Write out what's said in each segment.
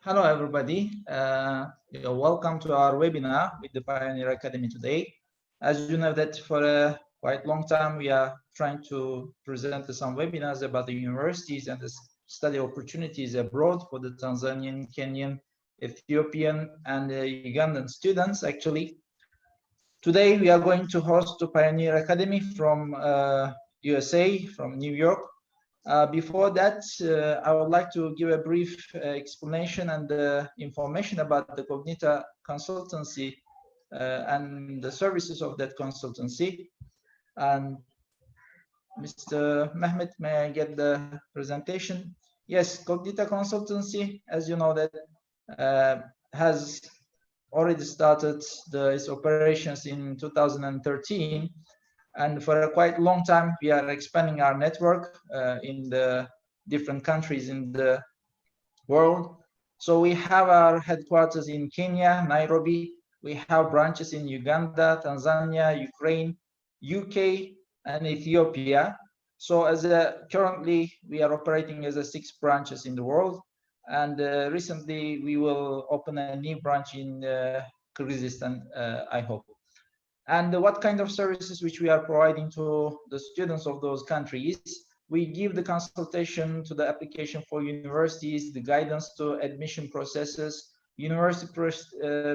Hello, everybody. You're welcome to our webinar with the Pioneer Academy today. As you know that for a quite long time, we are trying to present some webinars about the universities and the study opportunities abroad for the Tanzanian, Kenyan, Ethiopian, and Ugandan students, actually. Today, we are going to host the Pioneer Academy from USA, from New York. Before that, I would like to give a brief explanation and information about the Cognita consultancy and the services of that consultancy. And Mr. Mehmet, may I get the presentation? Yes, Cognita consultancy, as you know, that has already started its operations in 2013. And for a quite long time, we are expanding our network in the different countries in the world. So we have our headquarters in Kenya, Nairobi. We have branches in Uganda, Tanzania, Ukraine, UK, and Ethiopia. So currently, we are operating as 6 branches in the world. And recently, we will open a new branch in Kyrgyzstan, I hope. And what kind of services which we are providing to the students of those countries? We give the consultation to the application for universities, the guidance to admission processes, university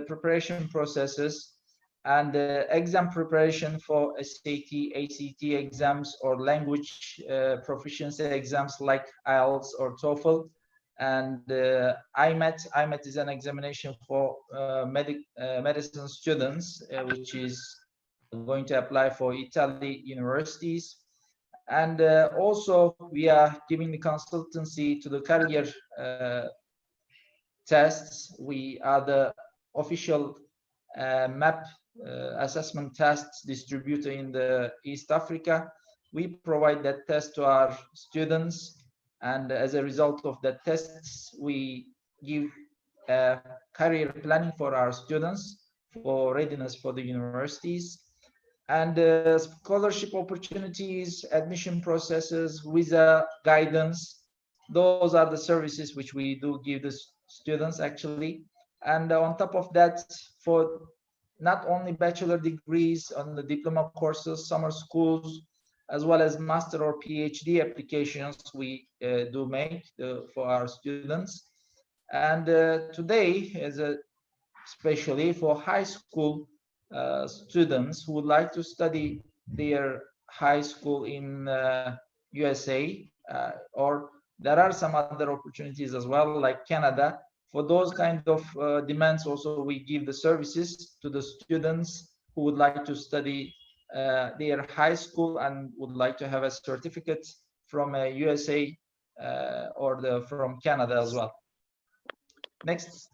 preparation processes, and exam preparation for SAT, ACT exams or language proficiency exams like IELTS or TOEFL. And IMET. IMET is an examination for medicine students, which is going to apply for Italy universities. And also we are giving the consultancy to the career tests. We are the official MAP assessment tests distributor in the East Africa. We provide that test to our students, and as a result of that tests, we give career planning for our students for readiness for the universities. And scholarship opportunities, admission processes, visa guidance, those are the services which we do give the students actually. And on top of that, for not only bachelor degrees on the diploma courses, summer schools, as well as master or PhD applications we do make for our students. And today, especially for high school students who would like to study their high school in USA, or there are some other opportunities as well, like Canada. For those kind of demands, also we give the services to the students who would like to study their high school and would like to have a certificate from USA or from Canada as well. Next.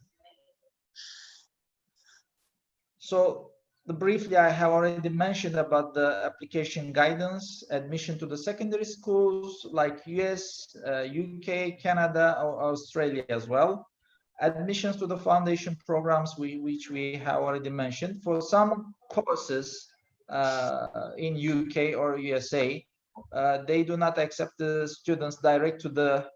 So briefly, I have already mentioned about the application guidance, admission to the secondary schools like US, UK, Canada, or Australia as well. Admissions to the foundation programs, which we have already mentioned. For some courses in UK or USA, they do not accept the students direct to the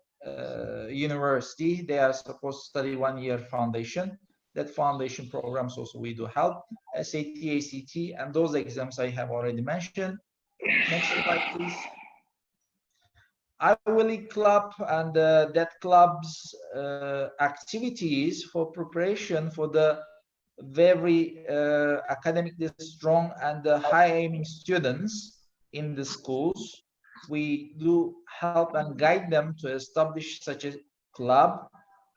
university. They are supposed to study 1-year foundation. That foundation programs also we do help, SAT, ACT, and those exams I have already mentioned. Next slide, please. 𝗦𝗁𝗔𝗂𝗋 Club and that club's activities for preparation for the very academically strong and high-aiming students in the schools. We do help and guide them to establish such a club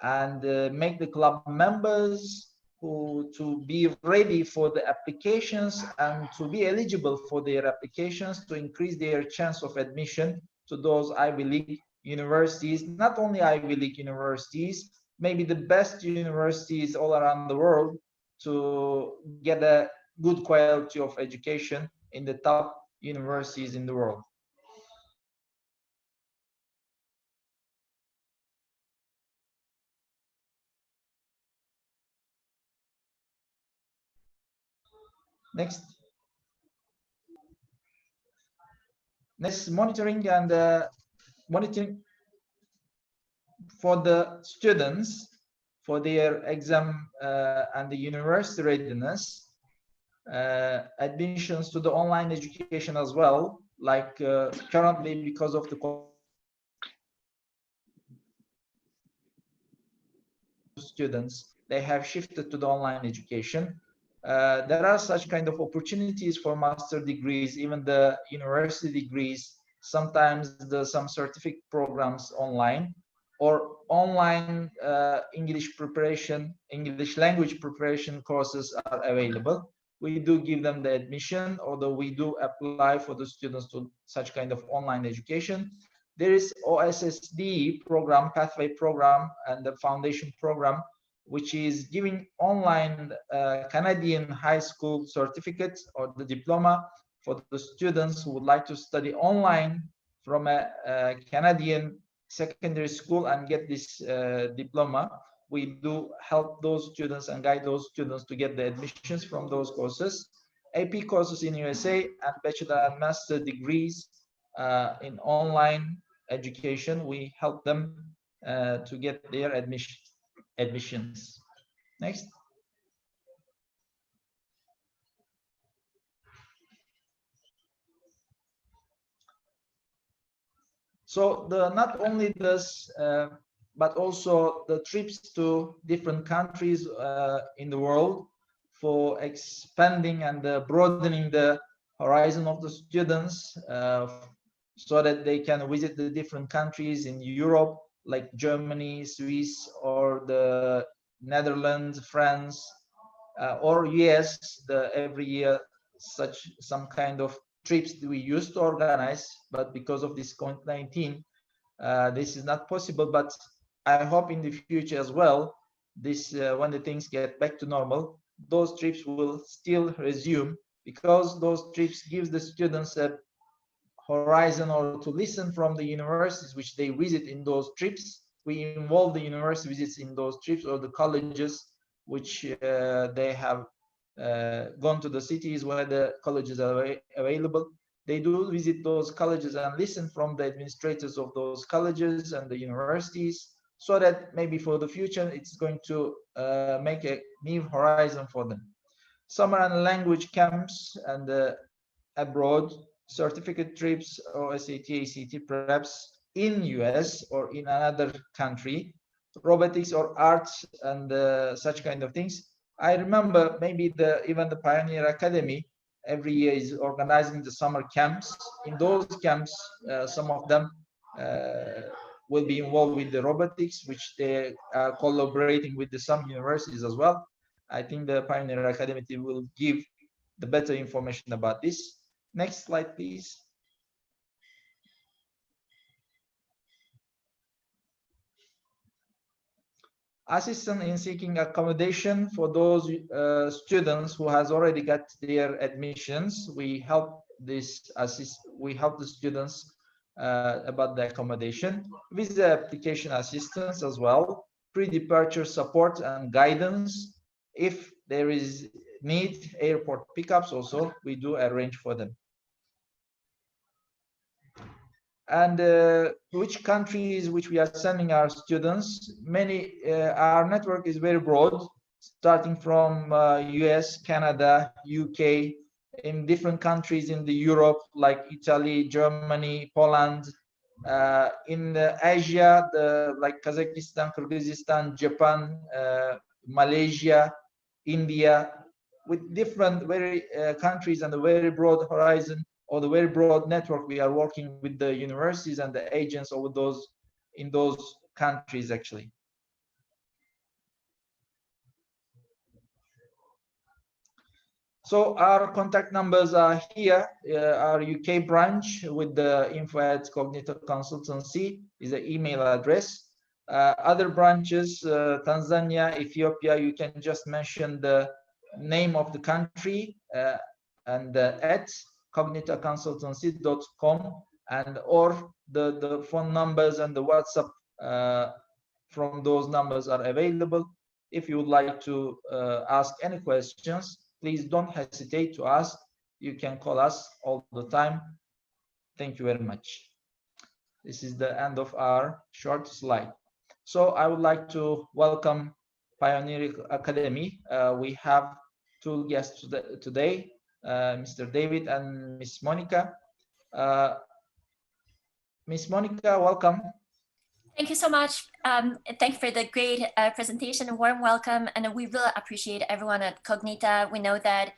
and make the club members to be ready for the applications and to be eligible for their applications to increase their chance of admission to those Ivy League universities, not only Ivy League universities, maybe the best universities all around the world, to get a good quality of education in the top universities in the world. Next. Next, monitoring and monitoring for the students for their exam and the university readiness, admissions to the online education as well, like currently because of the students, they have shifted to the online education. There are such kind of opportunities for master degrees, even the university degrees, sometimes some certificate programs online, or online English language preparation courses are available. We do give them the admission, although we do apply for the students to such kind of online education. There is OSSD program, pathway program, and the foundation program, which is giving online Canadian high school certificate or the diploma for the students who would like to study online from a Canadian secondary school and get this diploma. We do help those students and guide those students to get the admissions from those courses. AP courses in USA and bachelor and master degrees in online education, we help them to get their admissions. Next. So not only this, but also the trips to different countries in the world for expanding and broadening the horizon of the students, so that they can visit the different countries in Europe, like Germany, Swiss, or the Netherlands, France, or US. Every year, some kind of trips we used to organize, but because of this COVID-19, this is not possible. But I hope in the future as well, when the things get back to normal, those trips will still resume, because those trips gives the students a horizon or to listen from the universities which they visit in those trips. We involve the university visits in those trips, or the colleges which they have gone to the cities where the colleges are available. They do visit those colleges and listen from the administrators of those colleges and the universities, so that maybe for the future it's going to make a new horizon for them. Summer and language camps and abroad, certificate trips or SAT, ACT preps in US or in another country, robotics or arts and such kind of things. I remember maybe even the Pioneer Academy every year is organizing the summer camps. In those camps, some of them will be involved with the robotics, which they are collaborating with some universities as well. I think the Pioneer Academy will give the better information about this. Next slide, please. Assistance in seeking accommodation for those students who has already got their admissions. We help the students about the accommodation, visa application assistance as well, pre-departure support and guidance. If there is need, airport pickups also, we do arrange for them. And which countries which we are sending our students? Our network is very broad, starting from US, Canada, UK, in different countries in the Europe, like Italy, Germany, Poland, in Asia, like Kazakhstan, Kyrgyzstan, Japan, Malaysia, India, with different countries and a very broad horizon, or the very broad network. We are working with the universities and the agents over in those countries actually. So our contact numbers are here. Our UK branch with the info@Cognita Consultancy is an email address. Other branches, Tanzania, Ethiopia, you can just mention the name of the country and at cognitaconsultancy.com, and or the phone numbers and the WhatsApp from those numbers are available. If you would like to ask any questions, please don't hesitate to ask. You can call us all the time. Thank you very much. This is the end of our short slide. So I would like to welcome Pioneer Academy. We have two guests today, Mr. David and Miss Monica. Miss Monica, welcome. Thank you so much. Thank you for the great presentation, a warm welcome, and we really appreciate everyone at Cognita. We know that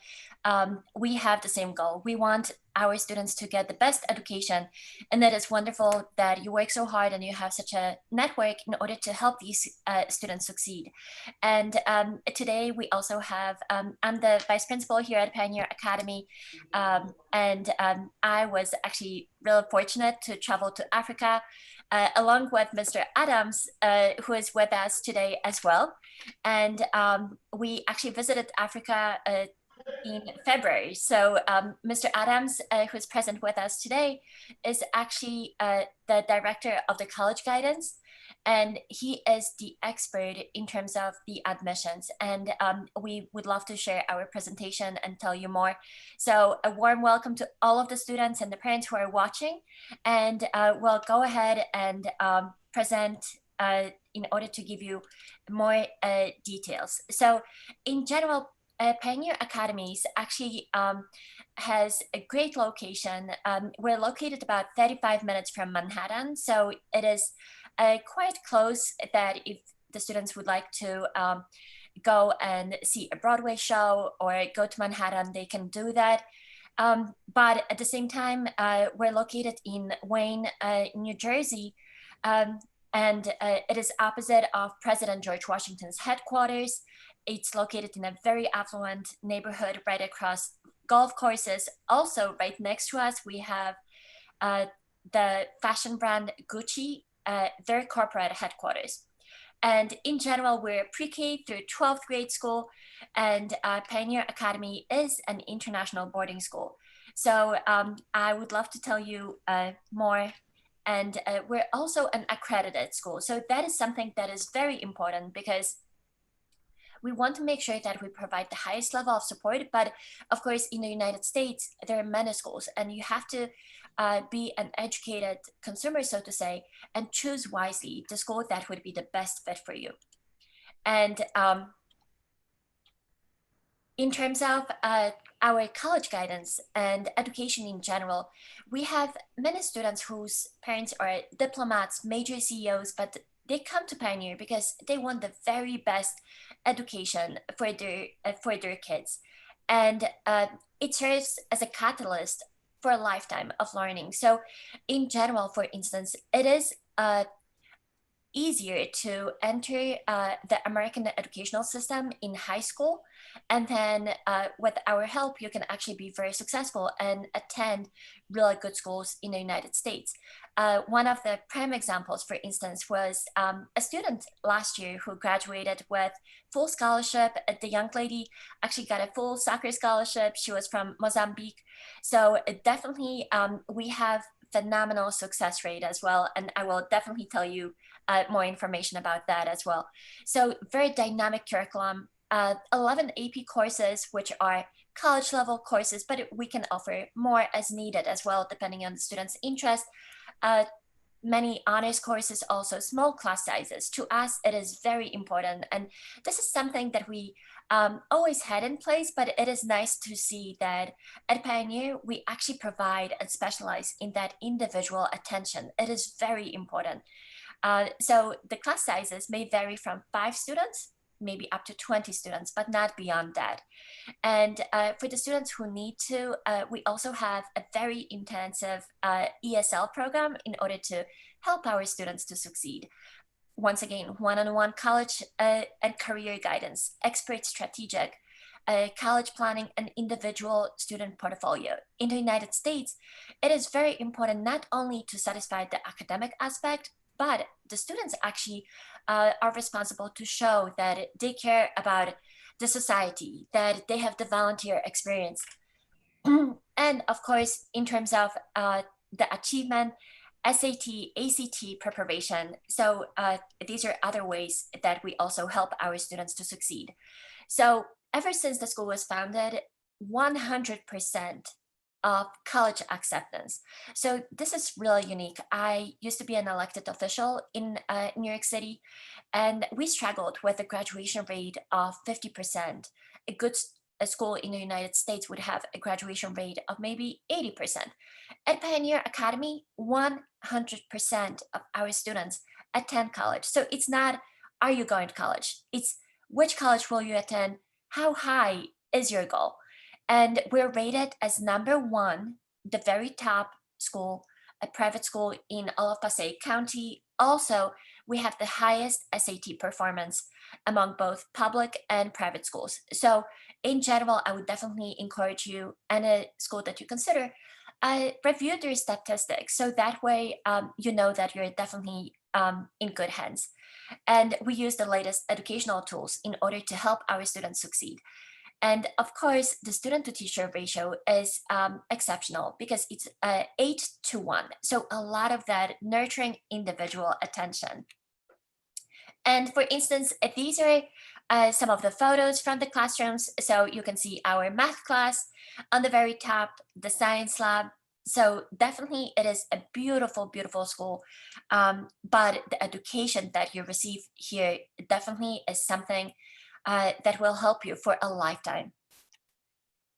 we have the same goal. We want our students to get the best education, and that is wonderful that you work so hard and you have such a network in order to help these students succeed. And today we also have, I'm the vice principal here at Pioneer Academy, and I was actually really fortunate to travel to Africa along with Mr. Adams, who is with us today as well. And we actually visited Africa in February. So Mr. Adams, who is present with us today, is actually the director of the college guidance. And he is the expert in terms of the admissions. And we would love to share our presentation and tell you more. So a warm welcome to all of the students and the parents who are watching. And we'll go ahead and present in order to give you more details. So in general, Pioneer Academies actually has a great location. We're located about 35 minutes from Manhattan. So it is quite close that if the students would like to go and see a Broadway show or go to Manhattan, they can do that. But at the same time, we're located in Wayne, New Jersey, and it is opposite of President George Washington's headquarters. It's located in a very affluent neighborhood right across golf courses. Also, right next to us, we have the fashion brand Gucci, their corporate headquarters. And in general, we're pre-K through 12th grade school, and Pioneer Academy is an international boarding school. So I would love to tell you more. And we're also an accredited school. So that is something that is very important because we want to make sure that we provide the highest level of support. But of course, in the United States, there are many schools, and you have to be an educated consumer, so to say, and choose wisely the school that would be the best fit for you. And in terms of our college guidance and education in general, we have many students whose parents are diplomats, major CEOs, but they come to Pioneer because they want the very best education for their kids. And it serves as a catalyst for a lifetime of learning. So in general, for instance, it is easier to enter the American educational system in high school. And then with our help, you can actually be very successful and attend really good schools in the United States. One of the prime examples, for instance, was a student last year who graduated with full scholarship. The young lady actually got a full soccer scholarship. She was from Mozambique. So definitely we have phenomenal success rate as well. And I will definitely tell you more information about that as well. So very dynamic curriculum, 11 AP courses, which are college level courses, but we can offer more as needed as well, depending on the student's interest. Many honors courses, also small class sizes. To us, it is very important. And this is something that we always had in place, but it is nice to see that at Pioneer, we actually provide and specialize in that individual attention. It is very important. So the class sizes may vary from 5 students, maybe up to 20 students, but not beyond that. And for the students who need to, we also have a very intensive ESL program in order to help our students to succeed. Once again, one-on-one college and career guidance, expert strategic, college planning, and individual student portfolio. In the United States, it is very important not only to satisfy the academic aspect, but the students actually are responsible to show that they care about the society, that they have the volunteer experience. And of course, in terms of the achievement, SAT, ACT preparation. So these are other ways that we also help our students to succeed. So ever since the school was founded, 100% of college acceptance. So this is really unique. I used to be an elected official in New York City, and we struggled with a graduation rate of 50%. A good school in the United States would have a graduation rate of maybe 80%. At Pioneer Academy, 100% of our students attend college. So it's not, are you going to college? It's which college will you attend? How high is your goal? And we're rated as #1, the very top school, a private school in all of Passaic County. Also, we have the highest SAT performance among both public and private schools. So in general, I would definitely encourage you and a school that you consider, review their statistics. So that way, you know that you're definitely in good hands. And we use the latest educational tools in order to help our students succeed. And of course, the student to teacher ratio is exceptional because it's 8:1. So a lot of that nurturing individual attention. And for instance, these are some of the photos from the classrooms. So you can see our math class on the very top, the science lab. So definitely it is a beautiful, beautiful school. But the education that you receive here definitely is something that will help you for a lifetime.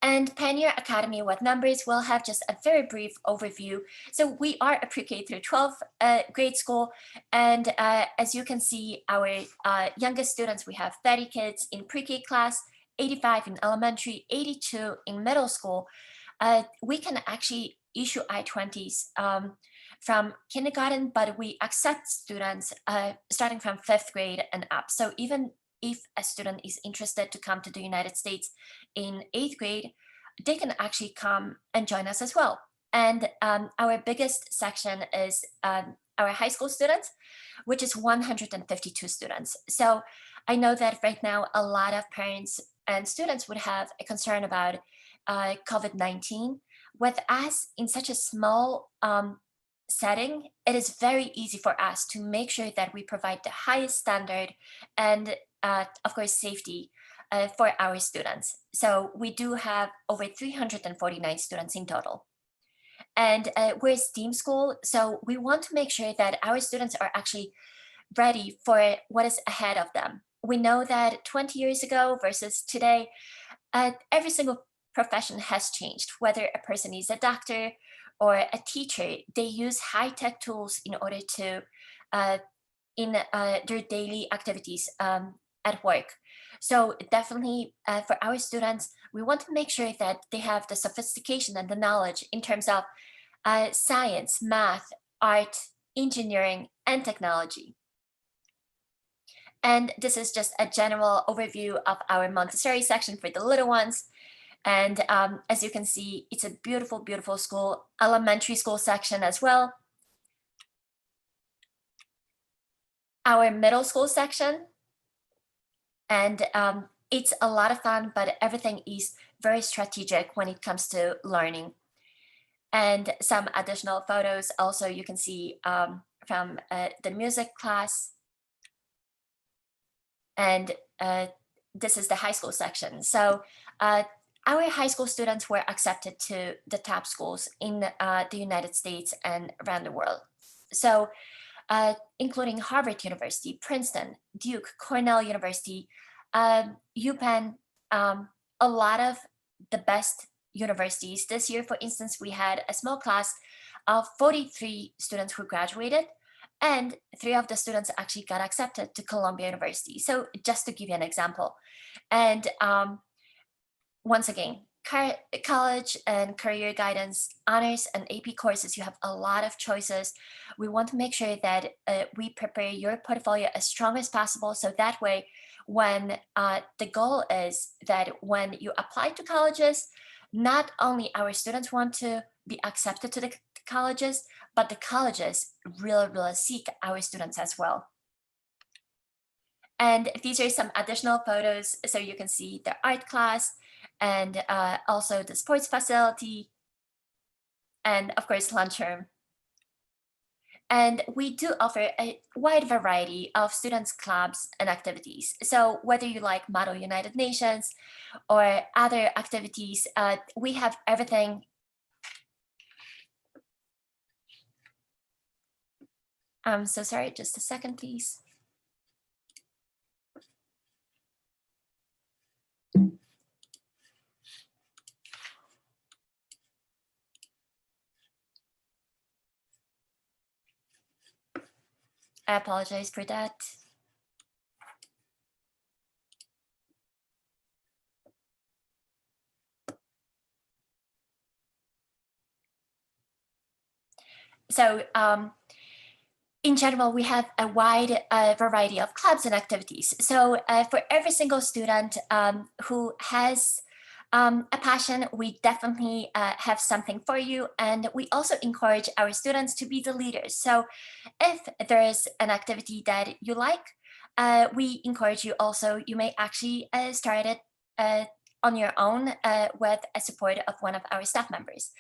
And Pioneer Academy with numbers will have just a very brief overview. So we are a pre-K through 12 grade school. And as you can see, our youngest students, we have 30 kids in pre-K class, 85 in elementary, 82 in middle school. We can actually issue I-20s from kindergarten, but we accept students starting from 5th grade and up. So even if a student is interested to come to the United States in 8th grade, they can actually come and join us as well. And our biggest section is our high school students, which is 152 students. So I know that right now, a lot of parents and students would have a concern about COVID-19. With us in such a small setting, it is very easy for us to make sure that we provide the highest standard and of course, safety for our students. So we do have over 349 students in total. And we're a STEAM school, so we want to make sure that our students are actually ready for what is ahead of them. We know that 20 years ago versus today, every single profession has changed. Whether a person is a doctor or a teacher, they use high-tech tools in order to, in their daily activities at work. So definitely for our students, we want to make sure that they have the sophistication and the knowledge in terms of science, math, art, engineering, and technology. And this is just a general overview of our Montessori section for the little ones. And as you can see, it's a beautiful, beautiful school, elementary school section as well. Our middle school section. And it's a lot of fun, but everything is very strategic when it comes to learning. And some additional photos also you can see from the music class. And this is the high school section. So our high school students were accepted to the top schools in the United States and around the world. So including Harvard University, Princeton, Duke, Cornell University, UPenn, a lot of the best universities. This year, for instance, we had a small class of 43 students who graduated, and 3 of the students actually got accepted to Columbia University. So just to give you an example. And once again, college and career guidance, honors and AP courses, you have a lot of choices. We want to make sure that we prepare your portfolio as strong as possible. So that way, when the goal is that when you apply to colleges, not only our students want to be accepted to the colleges, but the colleges really, really seek our students as well. And these are some additional photos. So you can see the art class, and also the sports facility, and of course, lunchroom. And we do offer a wide variety of students' clubs and activities. So whether you like Model United Nations or other activities, we have everything I'm so sorry, just a second, please. I apologize for that. So in general, we have a wide variety of clubs and activities. So for every single student who has a passion, we definitely have something for you. And we also encourage our students to be the leaders. So if there is an activity that you like, we encourage you also, you may actually start it on your own with a support of one of our staff members.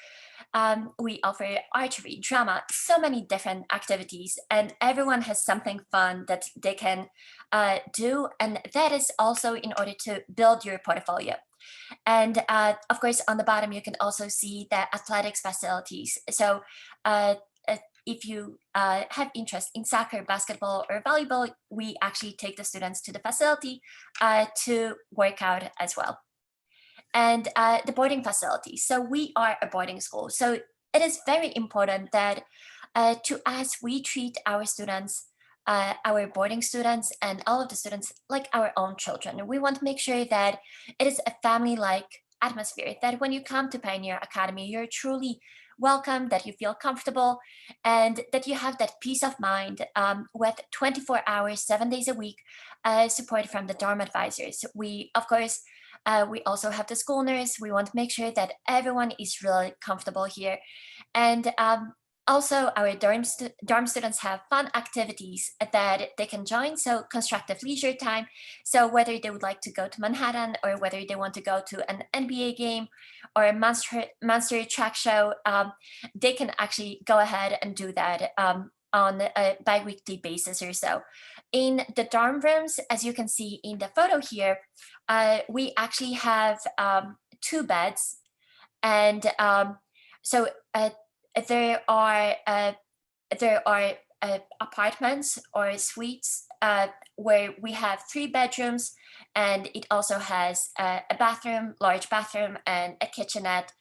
We offer archery, drama, so many different activities, and everyone has something fun that they can do. And that is also in order to build your portfolio. And of course, on the bottom, you can also see the athletics facilities. So if you have interest in soccer, basketball, or volleyball, we actually take the students to the facility to work out as well. And the boarding facility. So we are a boarding school. So it is very important that to us, we treat our students, our boarding students and all of the students like our own children. We want to make sure that it is a family-like atmosphere, that when you come to Pioneer Academy, you're truly welcome, that you feel comfortable, and that you have that peace of mind with 24 hours, 7 days a week support from the dorm advisors. We, of course, we also have the school nurse. We want to make sure that everyone is really comfortable here. And also, our dorm students have fun activities that they can join, so constructive leisure time. So whether they would like to go to Manhattan or whether they want to go to an NBA game or a monster track show, they can actually go ahead and do that on a bi-weekly basis or so. In the dorm rooms, as you can see in the photo here, we actually have 2 beds, and so there are apartments or suites where we have 3 bedrooms, and it also has a bathroom, large bathroom, and a kitchenette,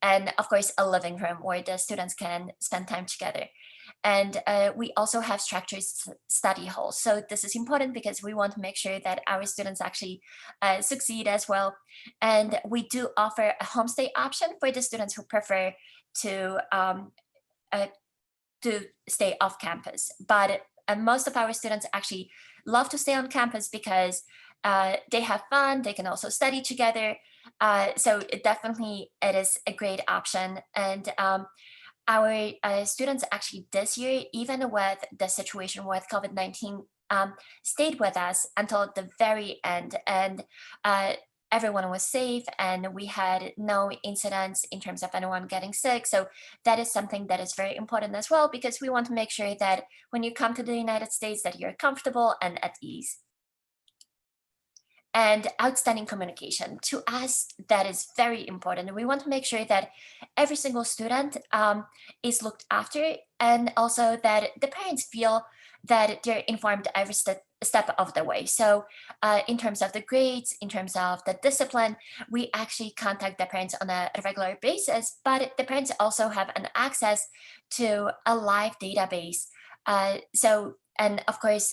and of course a living room where the students can spend time together. And we also have structured study halls. So this is important because we want to make sure that our students actually succeed as well. And we do offer a homestay option for the students who prefer to stay off campus. But most of our students actually love to stay on campus because they have fun, they can also study together. So definitely it is a great option. And our students actually this year, even with the situation with COVID-19, stayed with us until the very end, and everyone was safe, and we had no incidents in terms of anyone getting sick. So that is something that is very important as well, because we want to make sure that when you come to the United States that you're comfortable and at ease. And outstanding communication. To us, that is very important. We want to make sure that every single student is looked after, and also that the parents feel that they're informed every step of the way. So in terms of the grades, in terms of the discipline, we actually contact the parents on a regular basis, but the parents also have an access to a live database. And of course,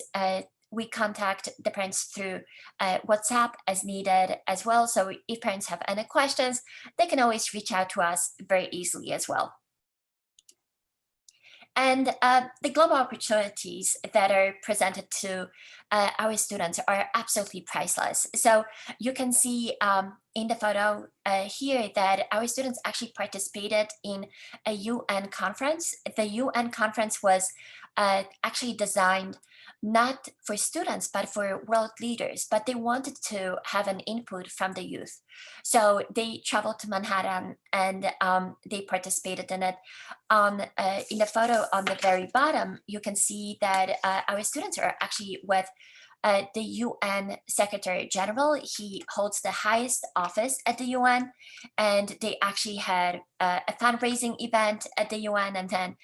we contact the parents through WhatsApp as needed as well. So if parents have any questions, they can always reach out to us very easily as well. And the global opportunities that are presented to our students are absolutely priceless. So you can see in the photo here that our students actually participated in a UN conference. The UN conference was actually designed not for students, but for world leaders, but they wanted to have an input from the youth. So they traveled to Manhattan and they participated in it. In the photo on the very bottom, you can see that our students are actually with the UN Secretary General. He holds the highest office at the UN, and they actually had a fundraising event at the UN. And then,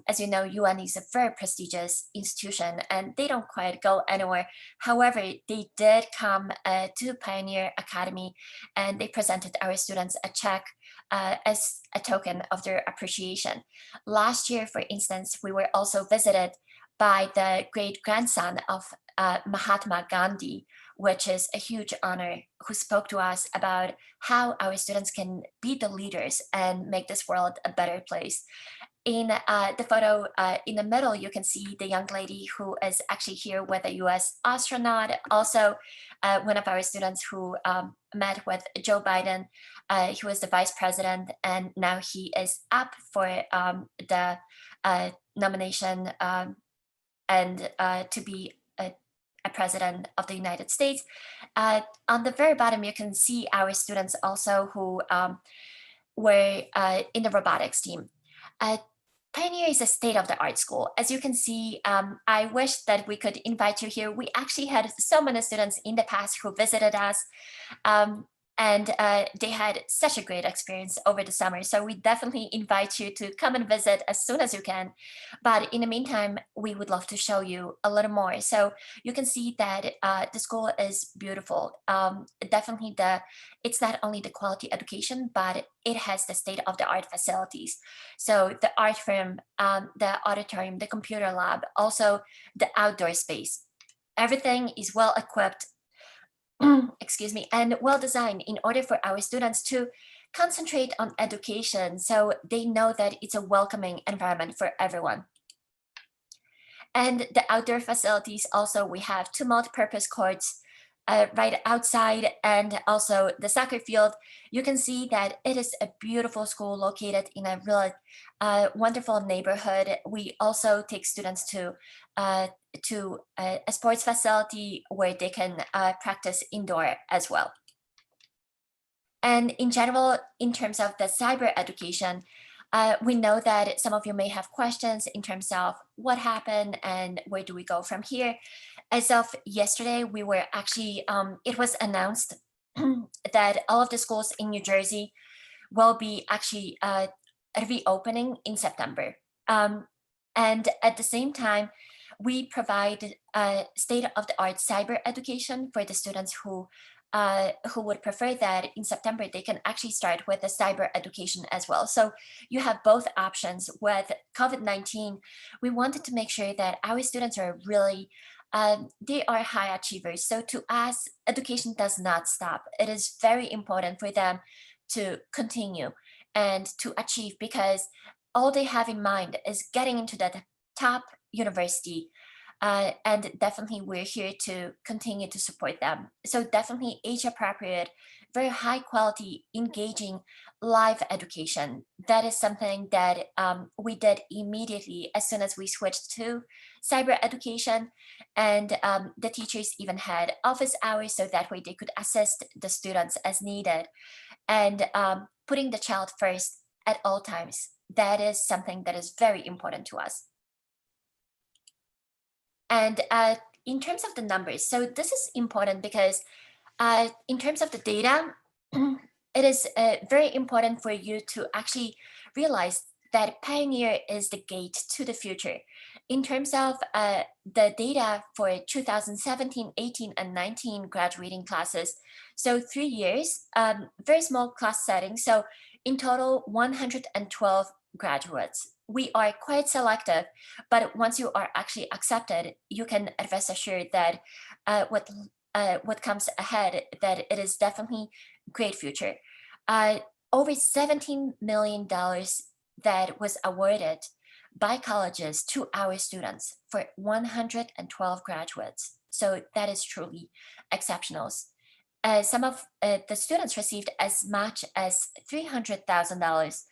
as you know, UN is a very prestigious institution, and they don't quite go anywhere. However, they did come to Pioneer Academy, and they presented our students a check as a token of their appreciation. Last year, for instance, we were also visited by the great-grandson of Mahatma Gandhi, which is a huge honor, who spoke to us about how our students can be the leaders and make this world a better place. In the photo in the middle, you can see the young lady who is actually here with a US astronaut, also one of our students who met with Joe Biden. He was the vice president, and now he is up for the nomination and to be a president of the United States. On the very bottom, you can see our students also who were in the robotics team. Pioneer is a state-of-the-art school. As you can see, I wish that we could invite you here. We actually had so many students in the past who visited us, and they had such a great experience over the summer. So we definitely invite you to come and visit as soon as you can. But in the meantime, we would love to show you a little more. So you can see that the school is beautiful. Definitely it's not only the quality education, but it has the state-of-the-art facilities. So the art room, the auditorium, the computer lab, also the outdoor space. Everything is well equipped, excuse me, and well designed in order for our students to concentrate on education, so they know that it's a welcoming environment for everyone. And the outdoor facilities also, we two multi-purpose courts right outside, and also the soccer field. You can see that it is a beautiful school located in a really wonderful neighborhood. We also take students to a sports facility where they can practice indoor as well. And in general, in terms of the cyber education, we know that some of you may have questions in terms of what happened and where do we go from here. As of yesterday, we were actually, it was announced that all of the schools in New Jersey will be actually reopening in September. And at the same time, we provide state-of-the-art cyber education for the students who would prefer that. In September, they can actually start with the cyber education as well. So you have both options. With COVID-19, we wanted to make sure that our students are really, they are high achievers. So to us, education does not stop. It is very important for them to continue and to achieve, because all they have in mind is getting into the top university. And definitely we're here to continue to support them. So definitely age appropriate, very high quality, engaging live education. That is something that we did immediately as soon as we switched to cyber education. And the teachers even had office hours, so that way they could assist the students as needed. And putting the child first at all times, that is something that is very important to us. And in terms of the numbers, so this is important because in terms of the data, it is very important for you to actually realize that Pioneer is the gate to the future. In terms of the data for 2017, 18, and 19 graduating classes, so 3 years, very small class setting. So in total, 112 graduates. We are quite selective, but once you are actually accepted, you can rest assured that what comes ahead, that it is definitely great future. Over $17 million that was awarded by colleges to our students for 112 graduates. So that is truly exceptional. Some of the students received as much as $300,000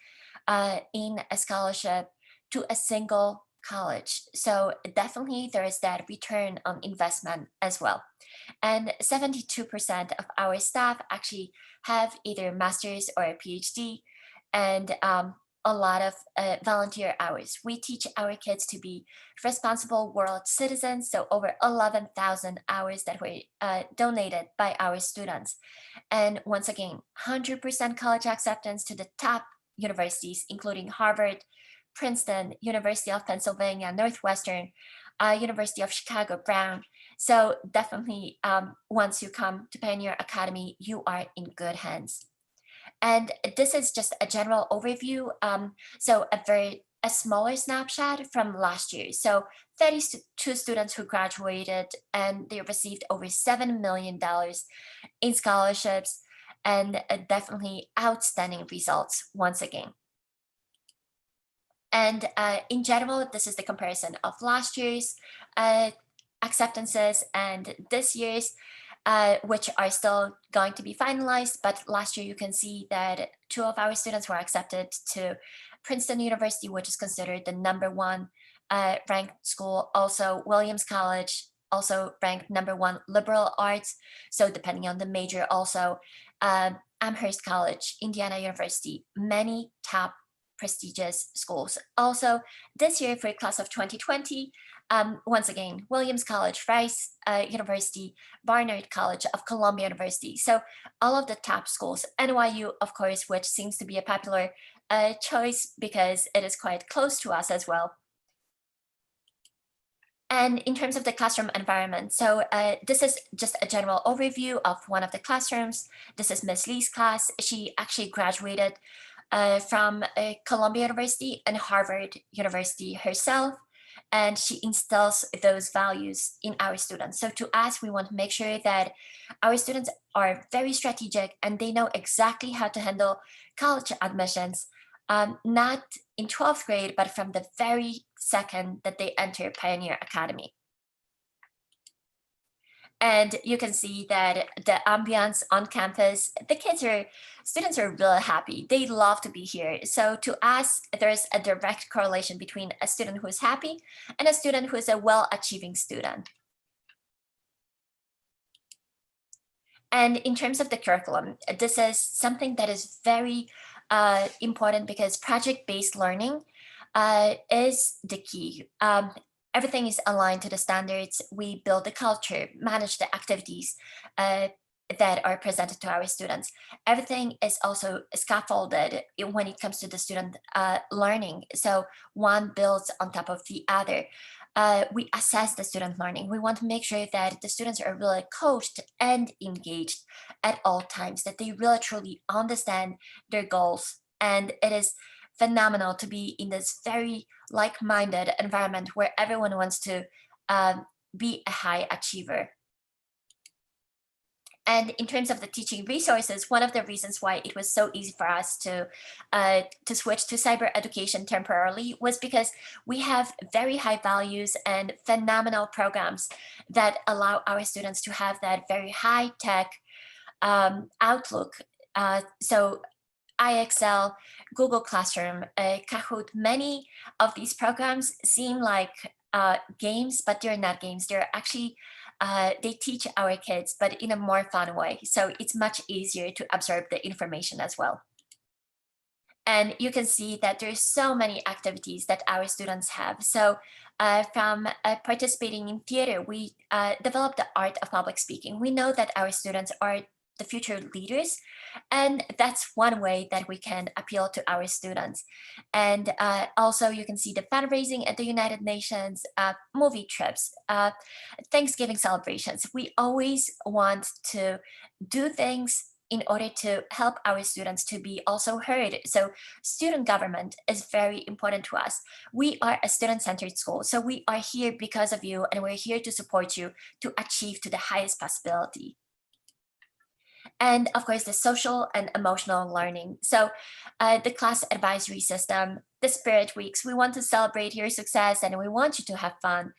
in a scholarship to a single college. So definitely there is that return on investment as well. And 72% of our staff actually have either a master's or a PhD. And a lot of volunteer hours. We teach our kids to be responsible world citizens, so over 11,000 hours that were donated by our students. And once again, 100% college acceptance to the top universities, including Harvard, Princeton, University of Pennsylvania, Northwestern, University of Chicago, Brown. So definitely, once you come to Pioneer Academy, you are in good hands. And this is just a general overview. So a smaller snapshot from last year. So 32 students who graduated, and they received over $7 million in scholarships, and definitely outstanding results once again. And in general, this is the comparison of last year's acceptances and this year's, which are still going to be finalized. But last year, you can see that 2 of our students were accepted to Princeton University, which is considered the #1 ranked school. Also, Williams College, also ranked #1 liberal arts. So depending on the major, also Amherst College, Indiana University, many top prestigious schools. Also, this year for class of 2020, once again, Williams College, Rice University, Barnard College of Columbia University. So all of the top schools, NYU, of course, which seems to be a popular choice because it is quite close to us as well. And in terms of the classroom environment, so this is just a general overview of one of the classrooms. This is Ms. Lee's class. She actually graduated from Columbia University and Harvard University herself, and she instills those values in our students. So to us, we want to make sure that our students are very strategic and they know exactly how to handle college admissions, not in 12th grade, but from the very second that they enter Pioneer Academy. And you can see that the ambiance on campus, students are really happy. They love to be here. So to us, there's a direct correlation between a student who is happy and a student who is a well-achieving student. And in terms of the curriculum, this is something that is very important because project-based learning is the key. Everything is aligned to the standards. We build the culture, manage the activities that are presented to our students. Everything is also scaffolded when it comes to the student learning. So one builds on top of the other. We assess the student learning. We want to make sure that the students are really coached and engaged at all times, that they really truly understand their goals. And it is phenomenal to be in this very like-minded environment where everyone wants to be a high achiever. And in terms of the teaching resources, one of the reasons why it was so easy for us to switch to cyber education temporarily was because we have very high values and phenomenal programs that allow our students to have that very high-tech outlook. So IXL, Google Classroom, Kahoot, many of these programs seem like games, but they're not games. They're actually, they teach our kids, but in a more fun way. So it's much easier to absorb the information as well. And you can see that there's so many activities that our students have. So from participating in theater, we developed the art of public speaking. We know that our students are the future leaders, and that's one way that we can appeal to our students. And also you can see the fundraising at the United Nations, movie trips, Thanksgiving celebrations. We always want to do things in order to help our students to be also heard. So student government is very important to us. We are a student-centered school, so we are here because of you, and we're here to support you to achieve to the highest possibility. And of course, the social and emotional learning. So the class advisory system, the Spirit Weeks, we want to celebrate your success and we want you to have fun.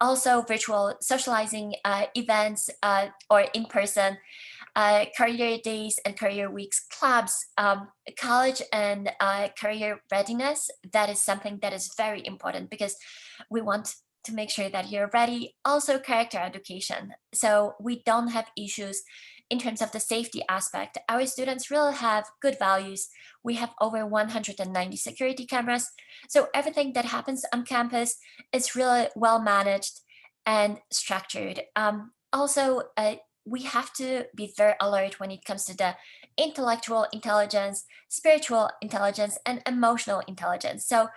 Also virtual socializing events or in person, career days and career weeks, clubs, college and career readiness. That is something that is very important because we want to make sure that you're ready. Also character education. So we don't have issues in terms of the safety aspect, our students really have good values. We have over 190 security cameras. So everything that happens on campus is really well managed and structured. Also, we have to be very alert when it comes to the intellectual intelligence, spiritual intelligence, and emotional intelligence. So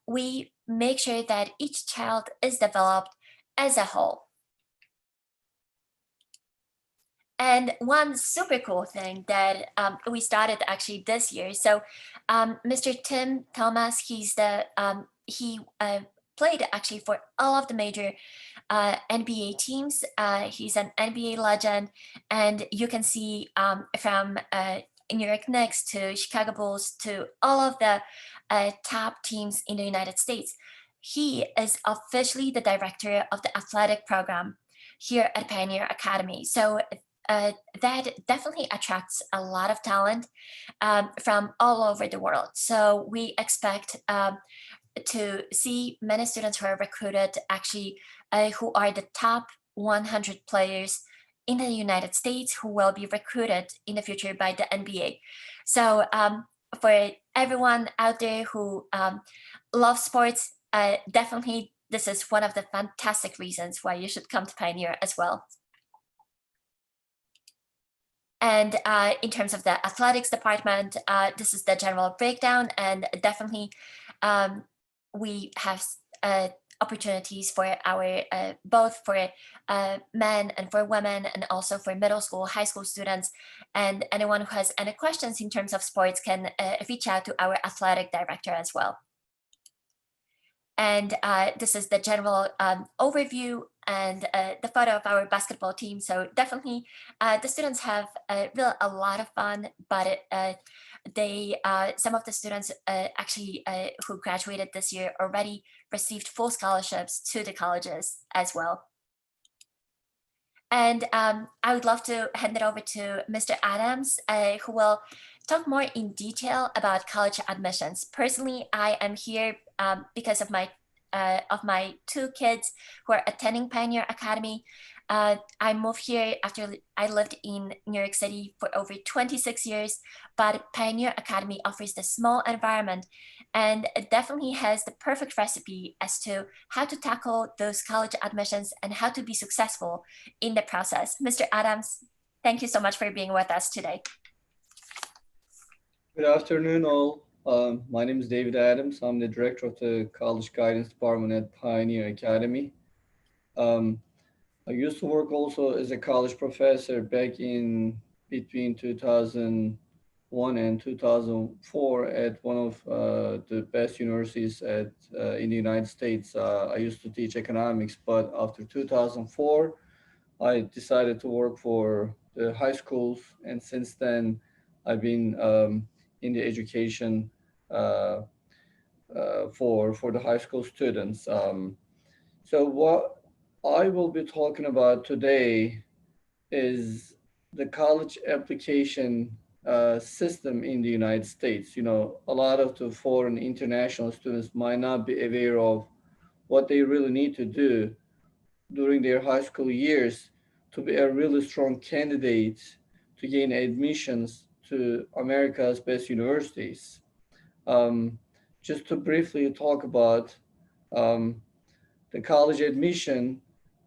we make sure that each child is developed as a whole. And one super cool thing that we started actually this year. So Mr. Tim Thomas, he played actually for all of the major NBA teams. He's an NBA legend, and you can see from New York Knicks to Chicago Bulls to all of the top teams in the United States. He is officially the director of the athletic program here at Pioneer Academy. So that definitely attracts a lot of talent from all over the world. So we expect to see many students who are recruited actually who are the top 100 players in the United States who will be recruited in the future by the NBA. So for everyone out there who loves sports, definitely this is one of the fantastic reasons why you should come to Pioneer as well. And in terms of the athletics department, this is the general breakdown, and definitely we have opportunities for our both for men and for women, and also for middle school, high school students. And anyone who has any questions in terms of sports can reach out to our athletic director as well. And this is the general overview and the photo of our basketball team. So definitely the students have really a lot of fun, but some of the students actually who graduated this year already received full scholarships to the colleges as well. And I would love to hand it over to Mr. Adams, who will talk more in detail about college admissions. Personally, I am here because of my two kids who are attending Pioneer Academy. I moved here after I lived in New York City for over 26 years, but Pioneer Academy offers the small environment and it definitely has the perfect recipe as to how to tackle those college admissions and how to be successful in the process. Mr. Adams, thank you so much for being with us today. Good afternoon, all. My name is David Adams. I'm the director of the College Guidance Department at Pioneer Academy. I used to work also as a college professor back in between 2001 and 2004 at one of the best universities in the United States. I used to teach economics, but after 2004, I decided to work for the high schools, and since then, I've been in the education for the high school students. So what I will be talking about today is the college application system in the United States. You know, a lot of the foreign international students might not be aware of what they really need to do during their high school years to be a really strong candidate to gain admissions to America's best universities. Just to briefly talk about the college admission,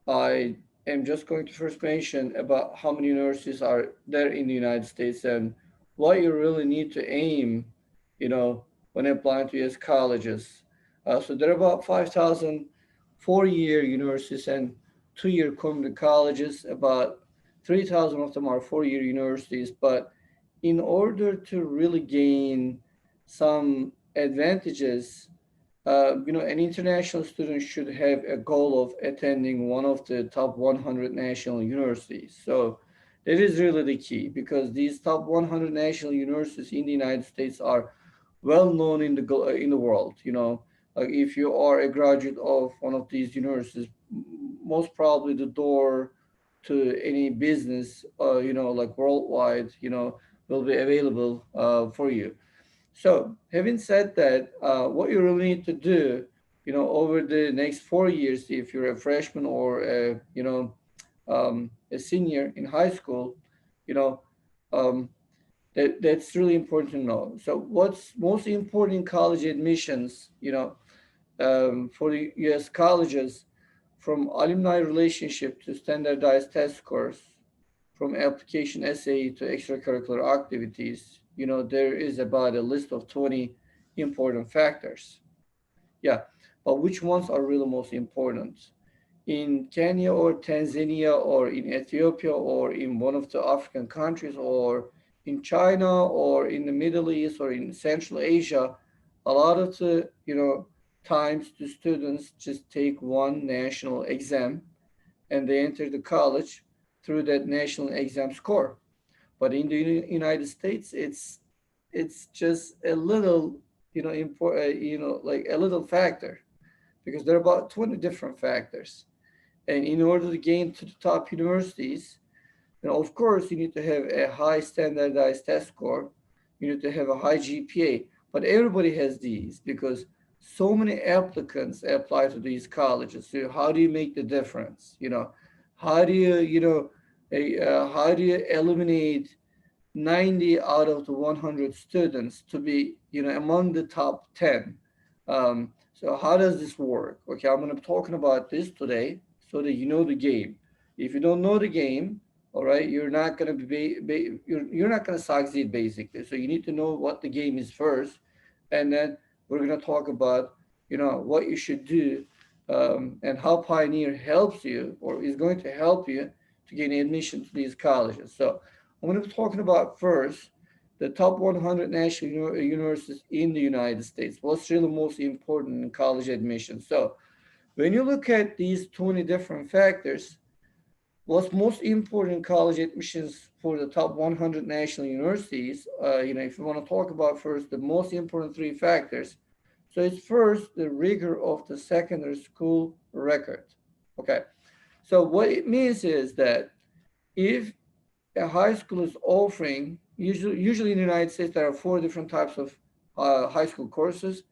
I am just going to first mention about how many universities are there in the United States and what you really need to aim, you know, when applying to US colleges. So there are about 5,000 four-year universities and two-year community colleges. About 3,000 of them are four-year universities, but in order to really gain some advantages, you know, an international student should have a goal of attending one of the top 100 national universities. So that is really the key, because these top 100 national universities in the United States are well known in the world. You know, like if you are a graduate of one of these universities, most probably the door to any business, you know, like worldwide, you know, will be available for you. So having said that, what you really need to do, you know, over the next 4 years, if you're a freshman or a, you know, a senior in high school, You know, that's really important to know. So what's most important in college admissions, you know, for the U.S. colleges, from alumni relationship to standardized test scores, from application essay to extracurricular activities, you know, there is about a list of 20 important factors. Yeah, but which ones are really most important? In Kenya or Tanzania or in Ethiopia or in one of the African countries or in China or in the Middle East or in Central Asia, a lot of the, you know, times the students just take one national exam and they enter the college through that national exam score. But in the United States, it's just a little, you know, like a little factor, because there are about 20 different factors. And in order to gain to the top universities, you know, of course, you need to have a high standardized test score. You need to have a high GPA. But everybody has these because so many applicants apply to these colleges. So how do you make the difference? You know, how do you, you know, how do you eliminate 90 out of the 100 students to be, you know, among the top 10? So how does this work? Okay, I'm going to be talking about this today so that you know the game. If you don't know the game, all right, you're not going to you're not going to succeed basically. So you need to know what the game is first, and then we're going to talk about, you know, what you should do, and how Pioneer helps you or is going to help you to gain admission to these colleges. So I'm going to be talking about first the top 100 national universities in the United States. What's really most important in college admission? So when you look at these 20 different factors, what's most important in college admissions for the top 100 national universities, you know, if you want to talk about first the most important 3 factors. So it's first the rigor of the secondary school record. Okay, so what it means is that if a high school is offering, usually in the United States, there are 4 different types of high school courses.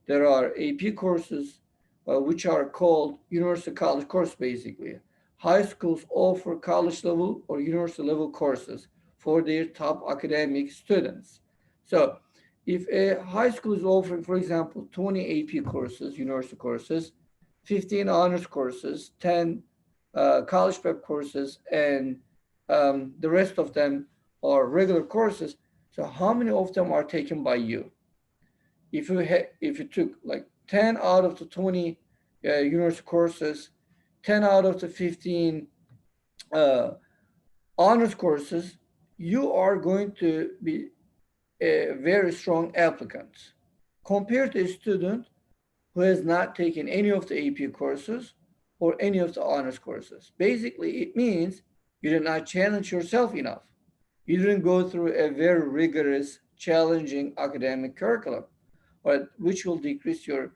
There are AP courses, which are called university college course, basically. High schools offer college level or university level courses for their top academic students. So if a high school is offering, for example, 20 AP courses, university courses, 15 honors courses, 10 college prep courses, and the rest of them are regular courses. So how many of them are taken by you? If you took like 10 out of the 20 university courses, 10 out of the 15 honors courses, you are going to be a very strong applicant compared to a student who has not taken any of the AP courses or any of the honors courses. Basically, it means you did not challenge yourself enough. You didn't go through a very rigorous, challenging academic curriculum, which will decrease your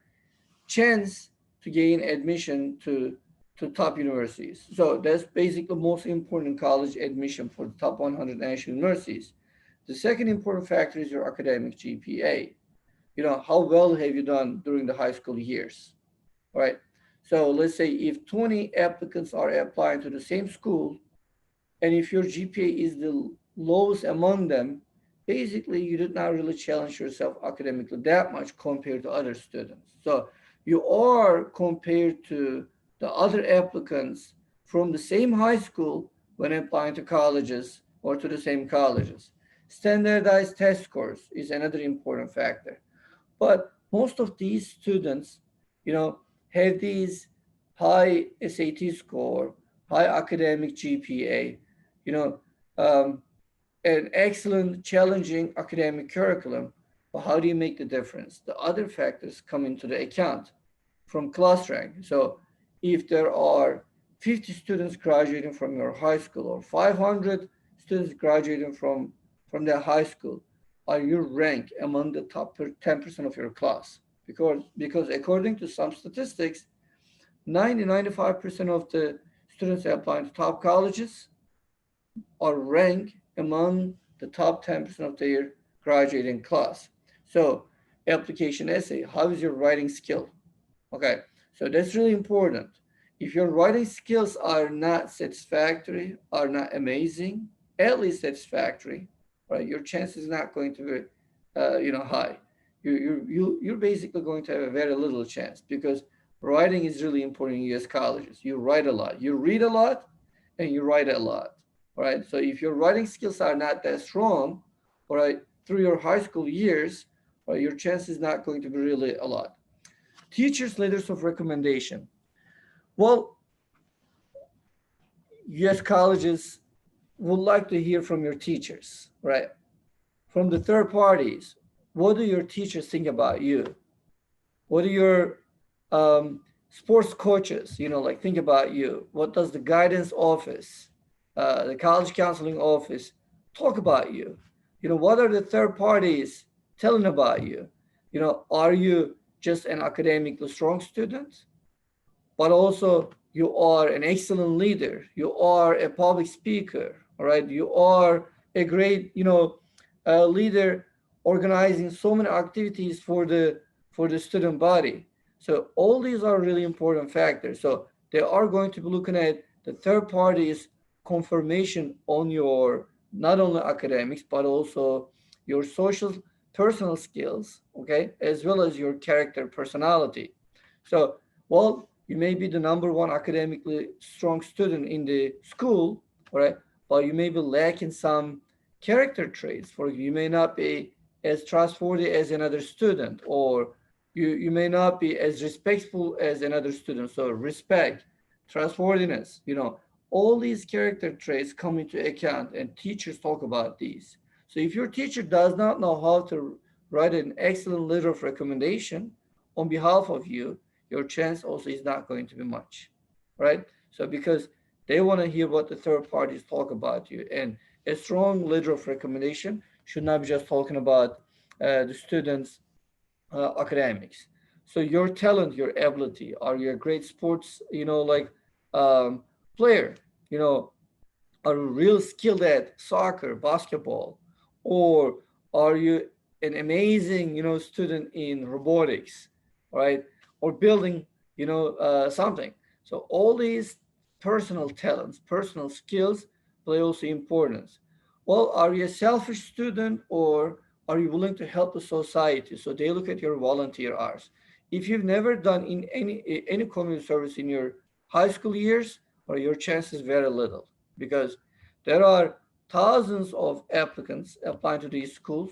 chance to gain admission to top universities. So that's basically the most important college admission for the top 100 national universities. The second important factor is your academic GPA. You know, how well have you done during the high school years, all right? So let's say if 20 applicants are applying to the same school, and if your GPA is the lowest among them, basically you did not really challenge yourself academically that much compared to other students. So you are compared to the other applicants from the same high school when applying to colleges or to the same colleges. Standardized test scores is another important factor. But most of these students, you know, have these high SAT score, high academic GPA, you know, an excellent, challenging academic curriculum. But how do you make the difference? The other factors come into the account from class rank. So if there are 50 students graduating from your high school or 500 students graduating from their high school, are you ranked among the top 10% of your class? Because according to some statistics, 95% of the students applying to top colleges are ranked among the top 10% of their graduating class. So application essay, how is your writing skill? Okay, so that's really important. If your writing skills are not satisfactory, are not amazing, at least satisfactory, right, your chance is not going to be, high. You're basically going to have a very little chance, because writing is really important in US colleges. You write a lot, you read a lot, and you write a lot, all right? So if your writing skills are not that strong, all right, through your high school years, right, your chance is not going to be really a lot. Teachers' letters of recommendation. Well, US colleges would like to hear from your teachers, right? From the third parties. What do your teachers think about you? What do your sports coaches, think about you? What does the guidance office, the college counseling office talk about you? What are the third parties telling about you? Are you just an academically strong student, but also you are an excellent leader? You are a public speaker, all right? You are a great, leader, organizing so many activities for the student body. So all these are really important factors. So they are going to be looking at the third party's confirmation on your not only academics, but also your social, personal skills, okay, as well as your character, personality. So, well, you may be the #1 academically strong student in the school, all right, but you may be lacking some character traits. For you may not be as trustworthy as another student, or you may not be as respectful as another student. So respect, trustworthiness, all these character traits come into account, and teachers talk about these. So if your teacher does not know how to write an excellent letter of recommendation on behalf of you, your chance also is not going to be much, right? So because they want to hear what the third parties talk about you, and a strong letter of recommendation should not be just talking about the students' academics. So your talent, your ability, are you a great sports, player? Are you real skilled at soccer, basketball, or are you an amazing, student in robotics, right? Or building, something. So all these personal talents, personal skills play also importance. Well, are you a selfish student, or are you willing to help the society? So they look at your volunteer hours. If you've never done in any community service in your high school years, or your chance is very little, because there are thousands of applicants applying to these schools.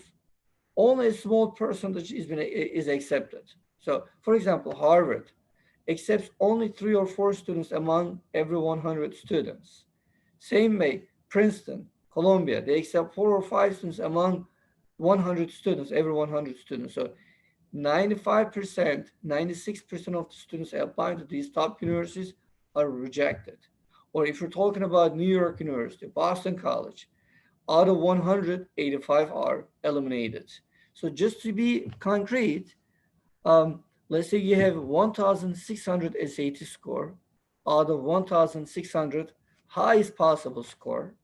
Only a small percentage is accepted. So, for example, Harvard accepts only 3 or 4 students among every 100 students. Same way, Princeton, Columbia, they accept 4 or 5 students among 100 students, every 100 students. So 95%, 96% of the students applying to these top universities are rejected. Or if you're talking about New York University, Boston College, out of 100, 85 are eliminated. So just to be concrete, let's say you have 1,600 SAT score, out of 1,600 highest possible score,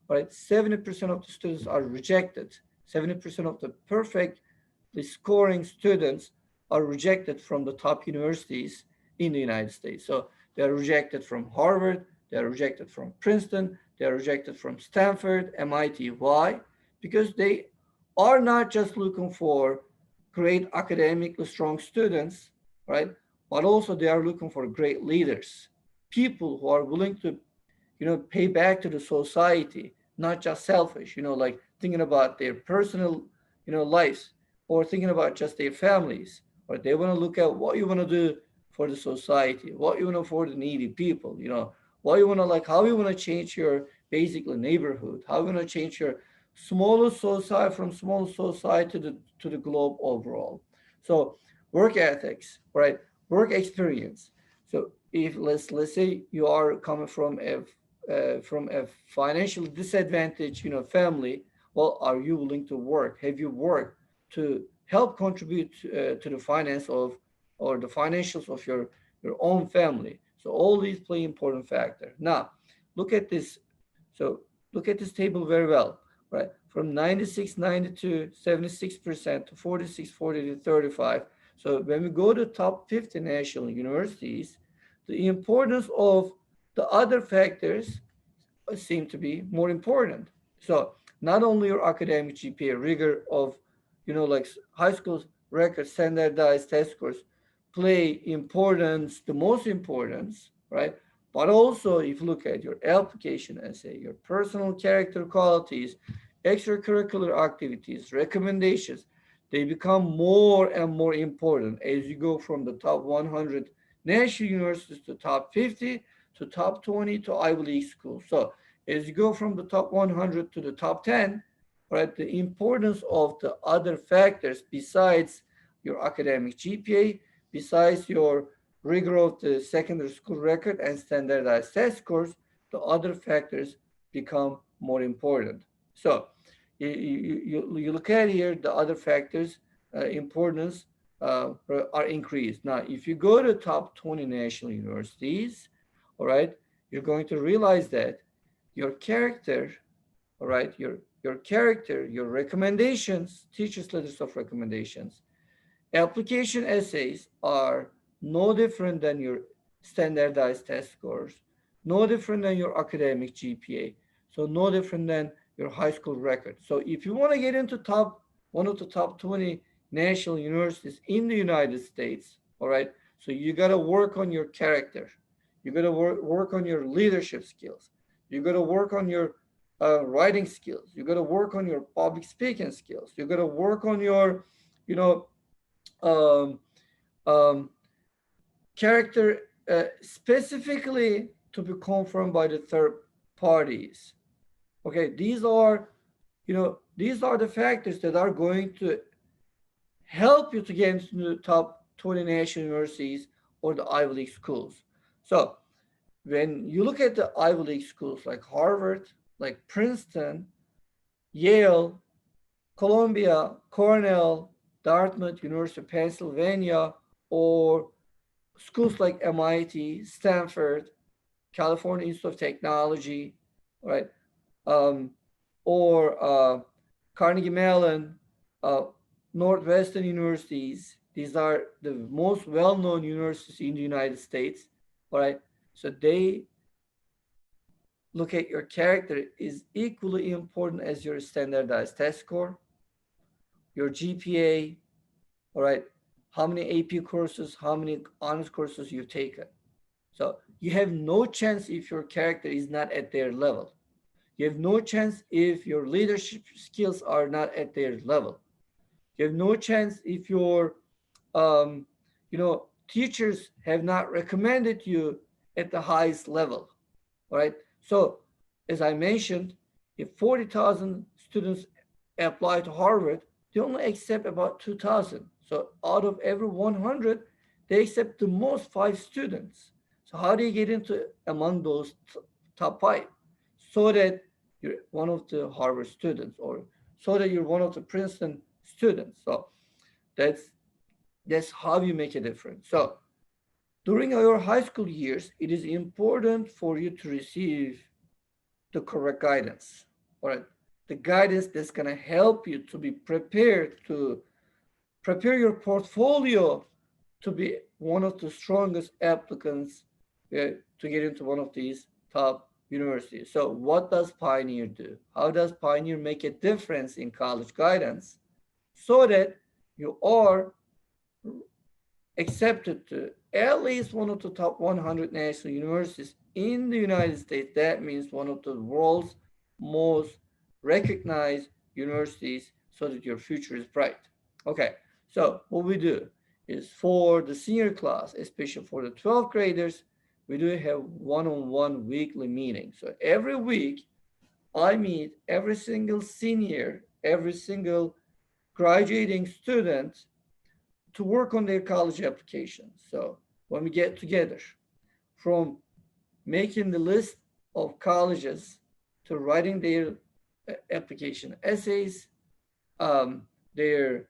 right? 70% of the students are rejected. 70% of the perfectly scoring students are rejected from the top universities in the United States. So they're rejected from Harvard, they're rejected from Princeton, they're rejected from Stanford, MIT. Why? Because they are not just looking for great academically strong students, right? But also they are looking for great leaders, people who are willing to, pay back to the society, not just selfish, like thinking about their personal, lives, or thinking about just their families, or they want to look at what you want to do for the society, what you want to for the needy people, what you want to how you want to change your basically neighborhood, how you want to change your smaller society from small society to the globe overall. So work ethics, right? Work experience. So if let's say you are coming from a financial disadvantaged, family, well, are you willing to work? Have you worked to help contribute to the finance of, or the financials of your own family? So all these play important factor. Now, look at this. So look at this table very well, right? From 96, 92, 76% to 46, 40 to 35. So when we go to top 50 national universities, the importance of the other factors seem to be more important. So not only your academic GPA rigor of, like high school record standardized test scores play importance, the most importance, right? But also if you look at your application essay, your personal character qualities, extracurricular activities, recommendations, they become more and more important as you go from the top 100 national universities to top 50 to top 20 to Ivy League schools. So as you go from the top 100 to the top 10, right, the importance of the other factors besides your academic GPA, besides your rigor of the secondary school record and standardized test scores, the other factors become more important. So you look at here, the other factors importance are increased. Now, if you go to top 20 national universities, all right, you're going to realize that your character, all right, your character, your recommendations, teachers' letters of recommendations, application essays are no different than your standardized test scores, no different than your academic GPA, so no different than your high school record. So if you want to get into one of the top 20 national universities in the United States, all right, so you got to work on your character. You got to work on your leadership skills. You got to work on your writing skills. You got to work on your public speaking skills. You got to work on your, character specifically to be confirmed by the third parties. Okay, these are the factors that are going to help you to get into the top 20 national universities or the Ivy League schools. So when you look at the Ivy League schools like Harvard, like Princeton, Yale, Columbia, Cornell, Dartmouth, University of Pennsylvania, or schools like MIT, Stanford, California Institute of Technology, right? Or Carnegie Mellon, Northwestern universities. These are the most well-known universities in the United States, all right? So they look at your character is equally important as your standardized test score, your GPA, all right? How many AP courses, how many honors courses you've taken. So you have no chance if your character is not at their level. You have no chance if your leadership skills are not at their level. You have no chance if your, teachers have not recommended you at the highest level, all right? So as I mentioned, if 40,000 students apply to Harvard, they only accept about 2,000. So out of every 100, they accept the most 5 students. So how do you get into among those top 5? So that you're one of the Harvard students, or so that you're one of the Princeton students. So that's how you make a difference. So during your high school years, it is important for you to receive the correct guidance, all right? The guidance that's going to help you to be prepared to prepare your portfolio to be one of the strongest applicants to get into one of these top universities. So what does Pioneer do? How does Pioneer make a difference in college guidance so that you are accepted to at least one of the top 100 national universities in the United States? That means one of the world's most recognized universities, so that your future is bright. Okay, so what we do is for the senior class, especially for the 12th graders, we do have one-on-one weekly meetings. So every week, I meet every single senior, every single graduating student to work on their college applications. So when we get together, from making the list of colleges to writing their application essays, their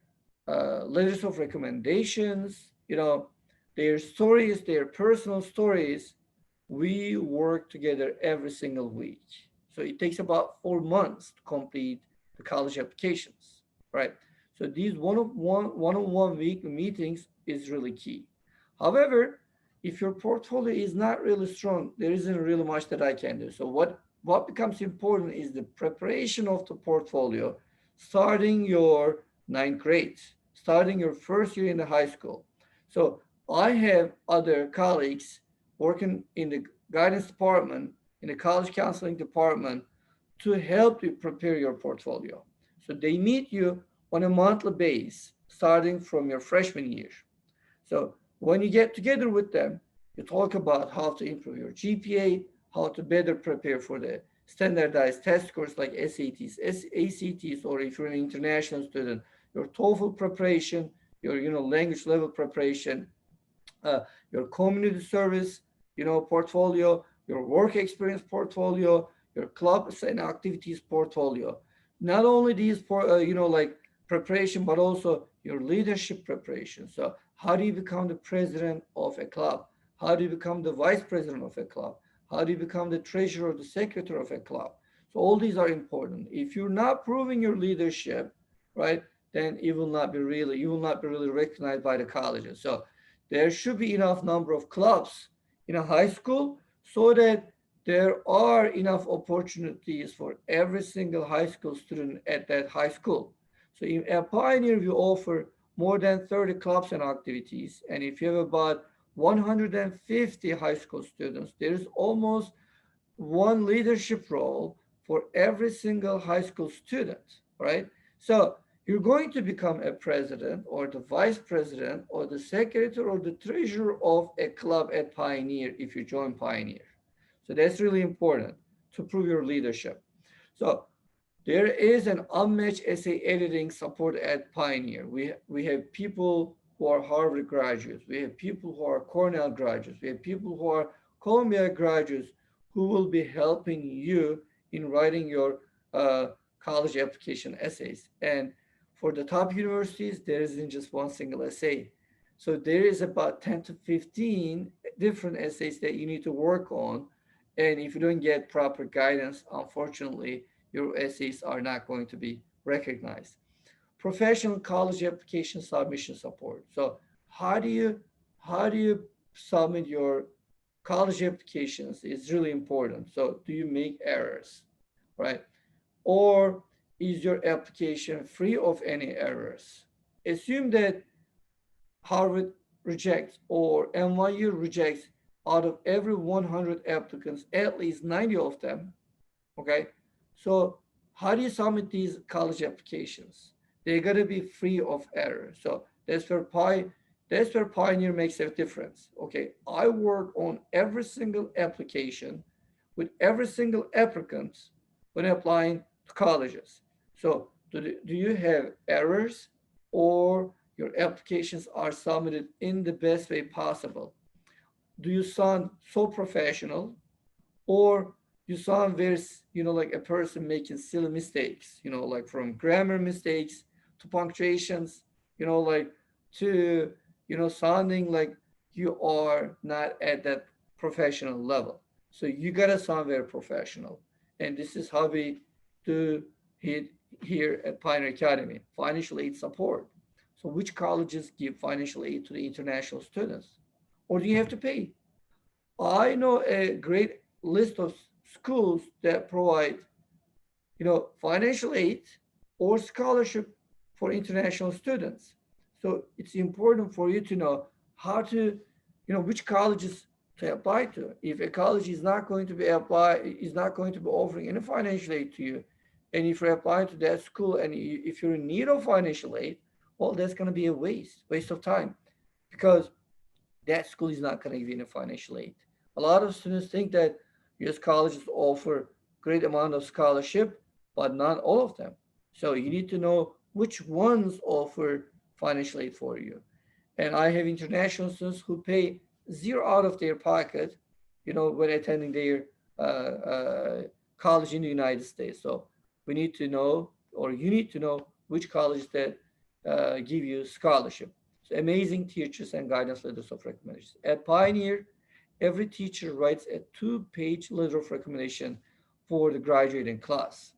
letters of recommendations, their stories, their personal stories, we work together every single week. So it takes about 4 months to complete the college applications, right? So these one-on-one weekly meetings is really key. However, if your portfolio is not really strong, there isn't really much that I can do. So what what becomes important is the preparation of the portfolio, starting your 9th grade, starting your first year in the high school. So I have other colleagues working in the guidance department, in the college counseling department, to help you prepare your portfolio. So they meet you on a monthly basis, starting from your freshman year. So when you get together with them, you talk about how to improve your GPA, how to better prepare for the standardized test scores like SATs, ACTs, or if you're an international student, your TOEFL preparation, your language level preparation, your community service portfolio, your work experience portfolio, your clubs and activities portfolio. Not only these like preparation, but also your leadership preparation. So how do you become the president of a club? How do you become the vice president of a club? How do you become the treasurer or the secretary of a club? So all these are important. If you're not proving your leadership, right, then you will not be really recognized by the colleges. So there should be enough number of clubs in a high school so that there are enough opportunities for every single high school student at that high school. So at Pioneer, we offer more than 30 clubs and activities. And if you have about 150 high school students, there's almost one leadership role for every single high school student, right? So you're going to become a president or the vice president or the secretary or the treasurer of a club at Pioneer if you join Pioneer. So that's really important to prove your leadership. So there is an unmatched essay editing support at Pioneer. We have people who are Harvard graduates. We have people who are Cornell graduates. We have people who are Columbia graduates who will be helping you in writing your college application essays. And for the top universities, there isn't just one single essay. So there is about 10 to 15 different essays that you need to work on. And if you don't get proper guidance, unfortunately, your essays are not going to be recognized. Professional college application submission support. So how do you submit your college applications? It's really important. So do you make errors, right? Or is your application free of any errors? Assume that Harvard rejects or NYU rejects out of every 100 applicants, at least 90 of them, okay? So how do you submit these college applications? They're gonna be free of error. So that's where Pioneer makes a difference, okay? I work on every single application with every single applicant when applying to colleges. So do you have errors, or your applications are submitted in the best way possible? Do you sound so professional, or you sound very, like a person making silly mistakes, like from grammar mistakes to punctuations, like to, sounding like you are not at that professional level. So you gotta sound very professional. And this is how we do it here at Pioneer Academy, financial aid support. So which colleges give financial aid to the international students? Or do you have to pay? I know a great list of schools that provide, financial aid or scholarship for international students. So it's important for you to know how to, which colleges to apply to. If a college is not going to be offering any financial aid to you, and if you're applying to that school and if you're in need of financial aid, well, that's going to be a waste of time, because that school is not going to give you any financial aid. A lot of students think that US colleges offer great amount of scholarship, but not all of them. So you need to know which ones offer financial aid for you. And I have international students who pay zero out of their pocket, when attending their college in the United States. So we need to know, or you need to know, which colleges that give you scholarship. So amazing teachers and guidance letters of recommendation. At Pioneer, every teacher writes a 2-page letter of recommendation for the graduating class.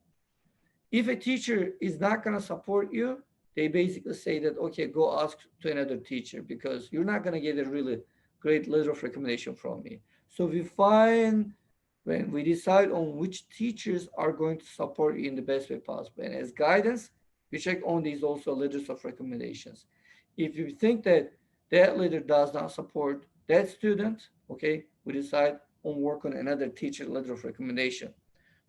If a teacher is not going to support you, they basically say that, okay, go ask to another teacher, because you're not going to get a really great letter of recommendation from me. So we find when we decide on which teachers are going to support you in the best way possible. And as guidance, we check on these also letters of recommendations. If you think that that leader does not support that student, okay, we decide on work on another teacher letter of recommendation.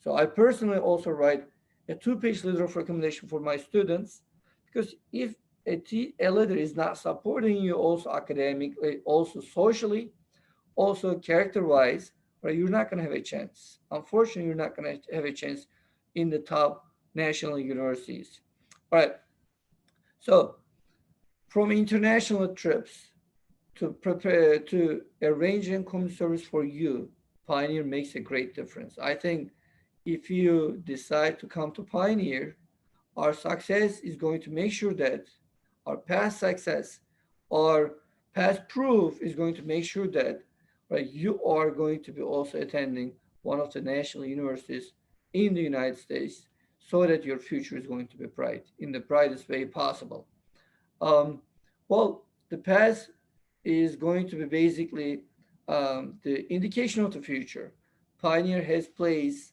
So I personally also write a 2-page letter of recommendation for my students, because if a leader is not supporting you also academically, also socially, also character-wise, right, you're not going to have a chance. Unfortunately, you're not going to have a chance in the top national universities. All right. So from international trips to prepare to arranging community service for you, Pioneer makes a great difference. I think if you decide to come to Pioneer, our success is going to make sure that our past success, our past proof is going to make sure that, right, you are going to be also attending one of the national universities in the United States, so that your future is going to be bright in the brightest way possible. Well, the past is going to be basically the indication of the future. Pioneer has placed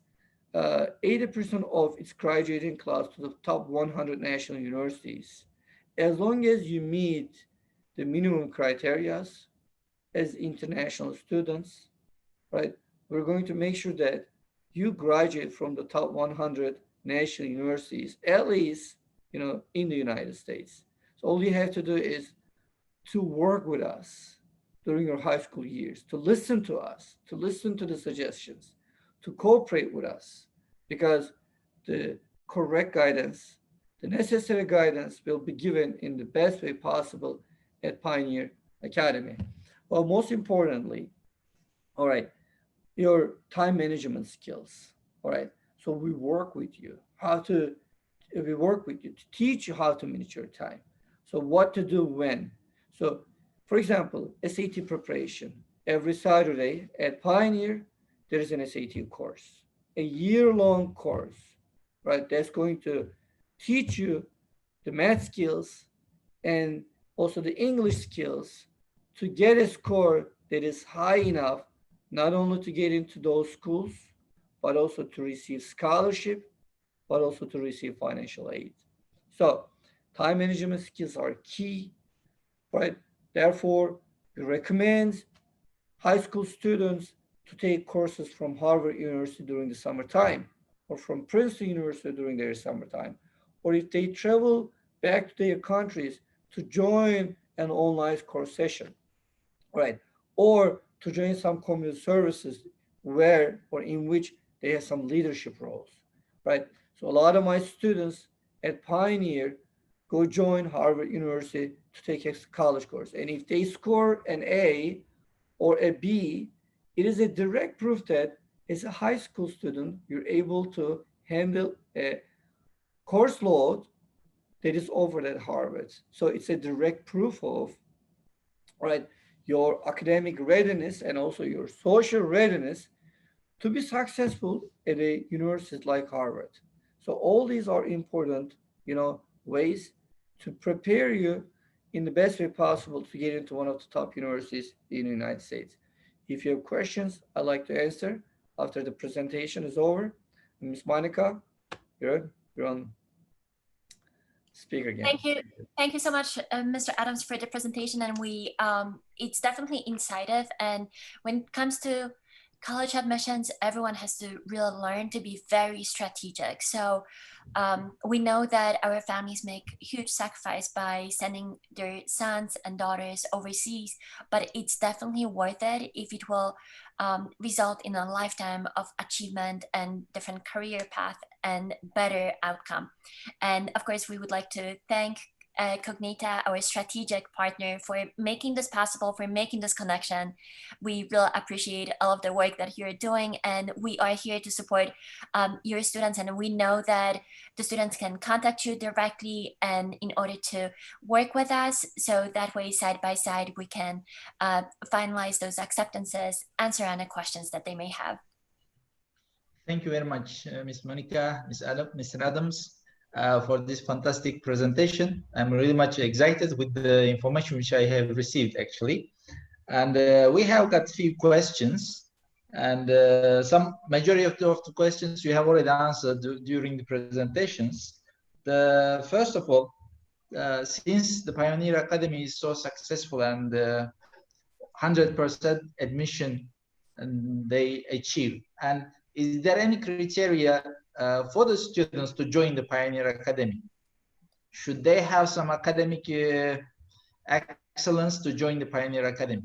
80% of its graduating class to the top 100 national universities. As long as you meet the minimum criteria as international students, right, we're going to make sure that you graduate from the top 100 national universities, at least, you know, in the United States. So all you have to do is to work with us during your high school years, to listen to us, to listen to the suggestions, to cooperate with us, because the correct guidance, the necessary guidance will be given in the best way possible at Pioneer Academy. Well, most importantly, all right, your time management skills, all right? So we work with you, we work with you to teach you how to manage your time. So what to do when. So for example, SAT preparation. Every Saturday at Pioneer, there is an SAT course, a year-long course, right? That's going to teach you the math skills and also the English skills to get a score that is high enough, not only to get into those schools, but also to receive scholarship, but also to receive financial aid. So time management skills are key, right? Therefore, we recommend high school students to take courses from Harvard University during the summertime, or from Princeton University during their summertime, or if they travel back to their countries, to join an online course session, right? Or to join some community services where or in which they have some leadership roles, right? So a lot of my students at Pioneer go join Harvard University to take a college course. And if they score an A or a B, it is a direct proof that as a high school student, you're able to handle a course load that is offered at Harvard. So it's a direct proof of, right, your academic readiness and also your social readiness to be successful at a university like Harvard. So all these are important, you know, ways to prepare you in the best way possible to get into one of the top universities in the United States. If you have questions, I'd like to answer after the presentation is over. Ms. Monica, you're on speak again. Thank you so much, Mr. Adams, for the presentation. And it's definitely insightful. And when it comes to college admissions, everyone has to really learn to be very strategic. So we know that our families make huge sacrifice by sending their sons and daughters overseas, but it's definitely worth it if it will result in a lifetime of achievement and different career path and better outcome. And of course, we would like to thank Cognita, our strategic partner, for making this possible, for making this connection. We really appreciate all of the work that you're doing, and we are here to support your students. And we know that the students can contact you directly and in order to work with us, so that way, side by side, we can finalize those acceptances, answer any questions that they may have. Thank you very much, Ms. Monica, Mr. Adams. For this fantastic presentation. I'm really much excited with the information which I have received actually. And we have got a few questions And some majority of the questions you have already answered during the presentations. First of all, since the Pioneer Academy is so successful and 100% admission and they achieve, and is there any criteria for the students to join the Pioneer Academy? Should they have some academic excellence to join the Pioneer Academy?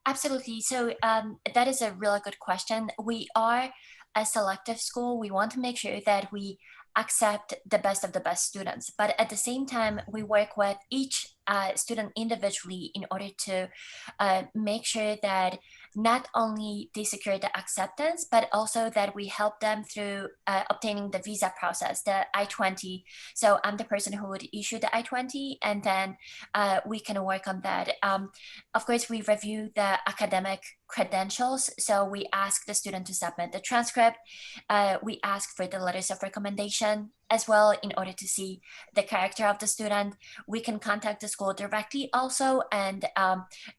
Absolutely. So that is a really good question. We are a selective school. We want to make sure that we accept the best of the best students, but at the same time, we work with each student individually in order to make sure that not only they secure the acceptance, but also that we help them through obtaining the visa process, the I-20. So I'm the person who would issue the I-20, and then we can work on that. Of course, we review the academic credentials. So we ask the student to submit the transcript. We ask for the letters of recommendation as well in order to see the character of the student. We can contact the school directly also and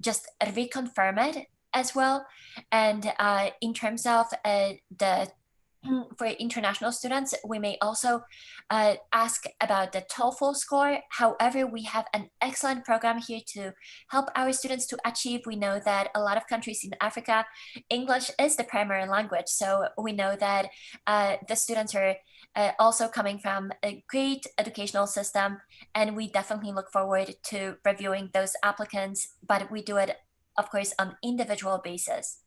just reconfirm it as well. And in terms of for international students, we may also ask about the TOEFL score. However, we have an excellent program here to help our students to achieve. We know that a lot of countries in Africa, English is the primary language. So we know that the students are also coming from a great educational system, and we definitely look forward to reviewing those applicants, but we do it, of course, on individual basis.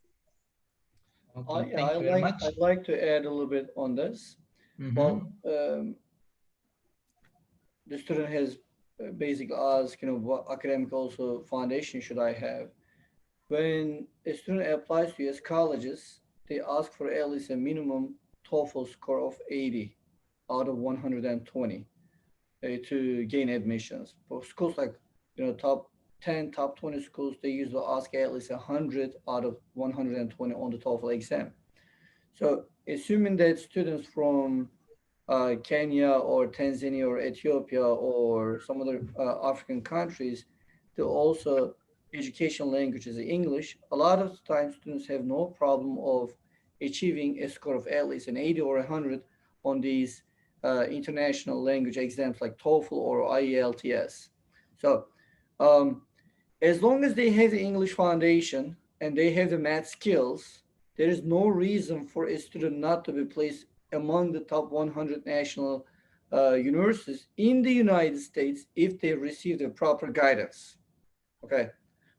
Okay, thank you very much. I'd like to add a little bit on this. Well, the student has basically asked, what academic also foundation should I have? When a student applies to US colleges, they ask for at least a minimum TOEFL score of 80 out of 120 to gain admissions. For schools like, top 10, top 20 schools, they usually ask at least 100 out of 120 on the TOEFL exam. So assuming that students from Kenya or Tanzania or Ethiopia or some other African countries, they also educational language is English, a lot of times students have no problem of achieving a score of at least an 80 or 100 on these international language exams like TOEFL or IELTS. So as long as they have the English foundation and they have the math skills, there is no reason for a student not to be placed among the top 100 national universities in the United States if they receive the proper guidance. Okay,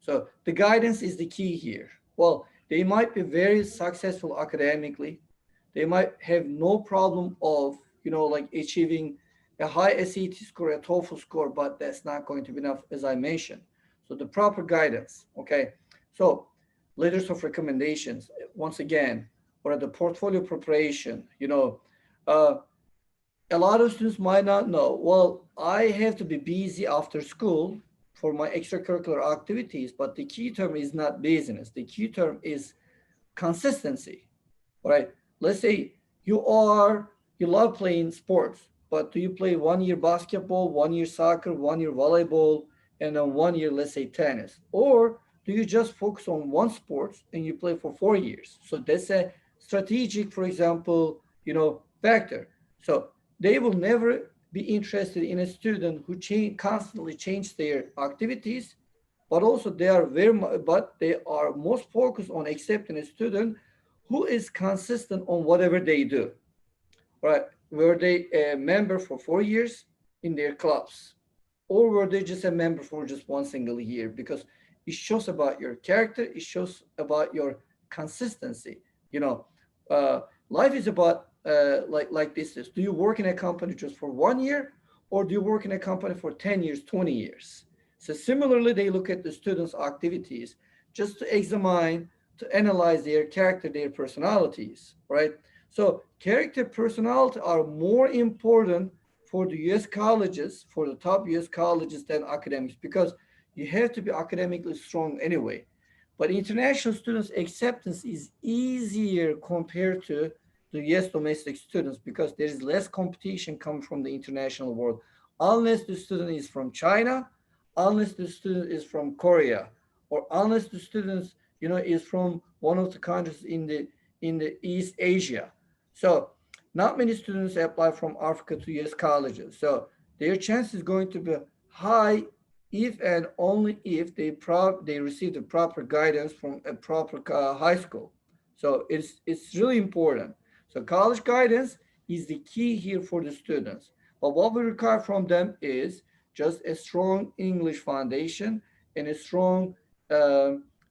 so the guidance is the key here. Well, they might be very successful academically. They might have no problem of, like achieving a high SAT score, a TOEFL score, but that's not going to be enough, as I mentioned. So the proper guidance, okay? So letters of recommendations, once again, or the portfolio preparation, a lot of students might not know, well, I have to be busy after school for my extracurricular activities, but the key term is not business. The key term is consistency, all right? Let's say you love playing sports, but do you play 1 year basketball, 1 year soccer, 1 year volleyball, and then 1 year, let's say tennis? Or do you just focus on one sport and you play for 4 years? So that's a strategic, for example, factor. So they will never be interested in a student who constantly change their activities, but also they are most focused on accepting a student who is consistent on whatever they do, right? Were they a member for 4 years in their clubs, or were they just a member for just one single year? Because it shows about your character, it shows about your consistency. Life is about like this is, do you work in a company just for 1 year, or do you work in a company for 10 years, 20 years? So similarly, they look at the students' activities just to examine, to analyze their character, their personalities, right? So character, personality are more important for the US colleges, for the top US colleges than academics, because you have to be academically strong anyway. But international students' acceptance is easier compared to the US domestic students because there is less competition coming from the international world. Unless the student is from China, unless the student is from Korea, or unless the students, you know, is from one of the countries in the East Asia. So not many students apply from Africa to US colleges. So their chance is going to be high if and only if they receive the proper guidance from a proper high school. So it's really important. So college guidance is the key here for the students. But what we require from them is just a strong English foundation and a strong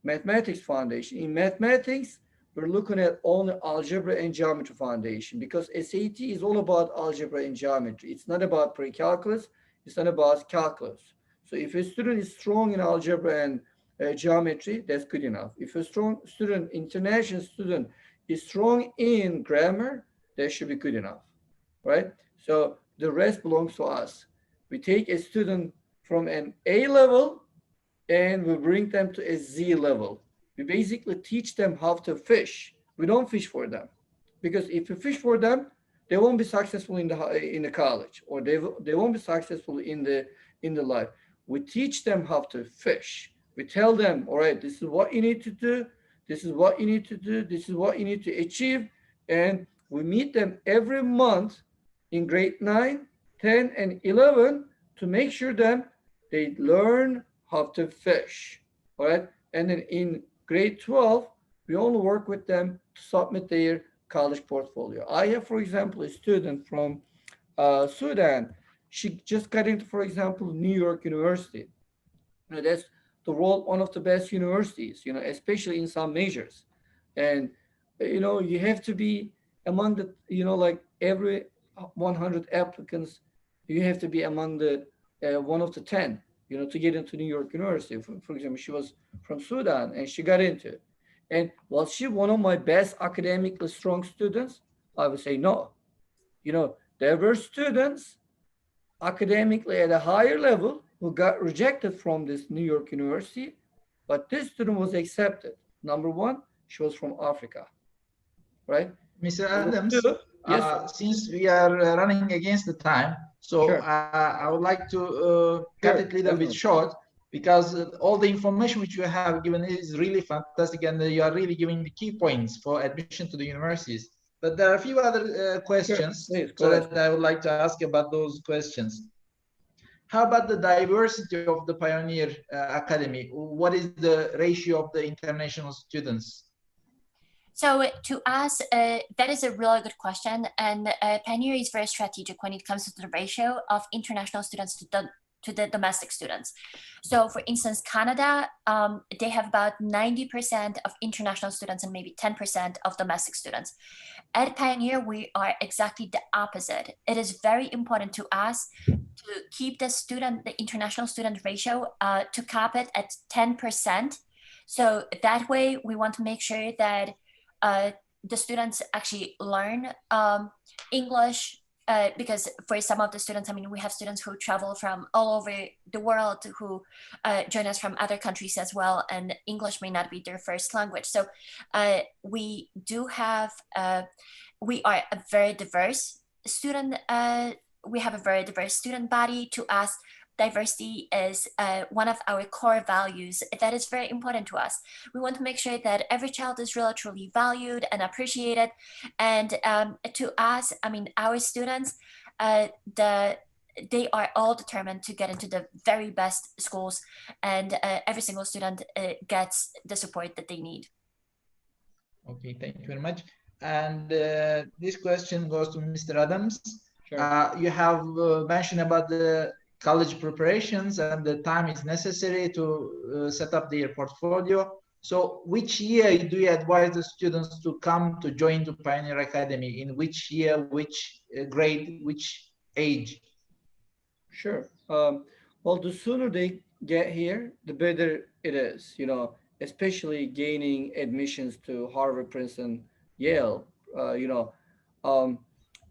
mathematics foundation. In mathematics, we're looking at only algebra and geometry foundation, because SAT is all about algebra and geometry. It's not about pre-calculus. It's not about calculus. So if a student is strong in algebra and geometry, that's good enough. If a strong student, international student, is strong in grammar, that should be good enough, right? So the rest belongs to us. We take a student from an A level and we bring them to a Z level. We basically teach them how to fish. We don't fish for them, because if you fish for them, they won't be successful in the college, or they won't be successful in the life. We teach them how to fish. We tell them, all right, this is what you need to do. This is what you need to do. This is what you need to achieve. And we meet them every month in grade 9, 10, and 11 to make sure that they learn how to fish, all right? And then in grade 12, we only work with them to submit their college portfolio. I have, for example, a student from Sudan. She just got into, for example, New York University. You know, that's the world, one of the best universities, you know, especially in some majors. And, you know, you have to be among the, you know, like every 100 applicants, you have to be among the one of the 10, you know, to get into New York University. For example, she was from Sudan and she got into it. And was she one of my best academically strong students? I would say no. You know, there were students academically at a higher level who got rejected from this New York University, but this student was accepted. Number one, she was from Africa, right? Mr. Adams, yes, since we are running against the time, so sure. I would like to cut it a little bit short, because all the information which you have given is really fantastic, and you are really giving the key points for admission to the universities. But there are a few other questions, sure. Please, so that I would like to ask about those questions. How about the diversity of the Pioneer Academy? What is the ratio of the international students? So to us, that is a really good question. And Pioneer is very strategic when it comes to the ratio of international students to the domestic students. So for instance, Canada, they have about 90% of international students and maybe 10% of domestic students. At Pioneer, we are exactly the opposite. It is very important to us to keep the international student ratio, to cap it at 10%. So that way we want to make sure that the students actually learn English, because for some of the students, I mean, we have students who travel from all over the world who join us from other countries as well, and English may not be their first language. So we do have, we are a very diverse student, we have a very diverse student body. To us, diversity is one of our core values that is very important to us. We want to make sure that every child is really truly valued and appreciated. And to us, I mean, our students, they are all determined to get into the very best schools, and every single student gets the support that they need. Okay, thank you very much. And this question goes to Mr. Adams. Sure. You have mentioned about the college preparations and the time is necessary to set up their portfolio. So which year do you advise the students to come to join the Pioneer Academy? In which year, which grade, which age? Sure. Well, the sooner they get here, the better it is, you know, especially gaining admissions to Harvard, Princeton, Yale, you know.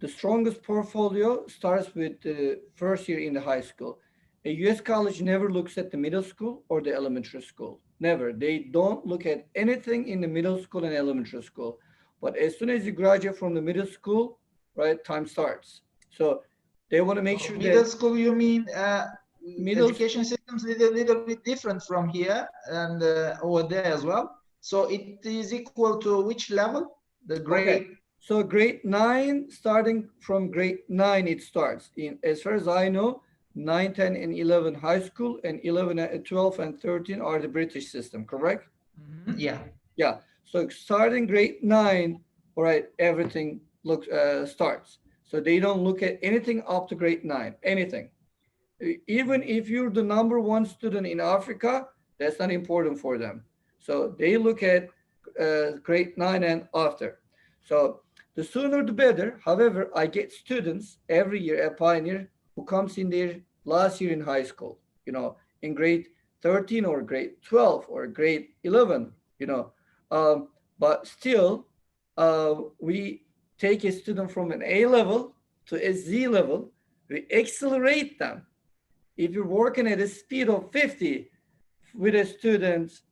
The strongest portfolio starts with the first year in the high school. A U.S. college never looks at the middle school or the elementary school. Never. They don't look at anything in the middle school and elementary school. But as soon as you graduate from the middle school, right, time starts. So they want to make sure middle that school, you mean education systems a little bit different from here and over there as well? So it is equal to which level? The grade? Okay. So grade 9, starting from grade 9, it starts. As far as I know, 9, 10, and 11 high school, and 11, 12, and 13 are the British system, correct? Yeah. Yeah. So starting grade 9, all right, everything starts. So they don't look at anything up to grade 9, anything. Even if you're the #1 student in Africa, that's not important for them. So they look at grade 9 and after. So the sooner the better. However, I get students every year at Pioneer who comes in their last year in high school, in grade 13 or grade 12 or grade 11, but still we take a student from an A level to a Z level, we accelerate them. If you're working at a speed of 50 with a student,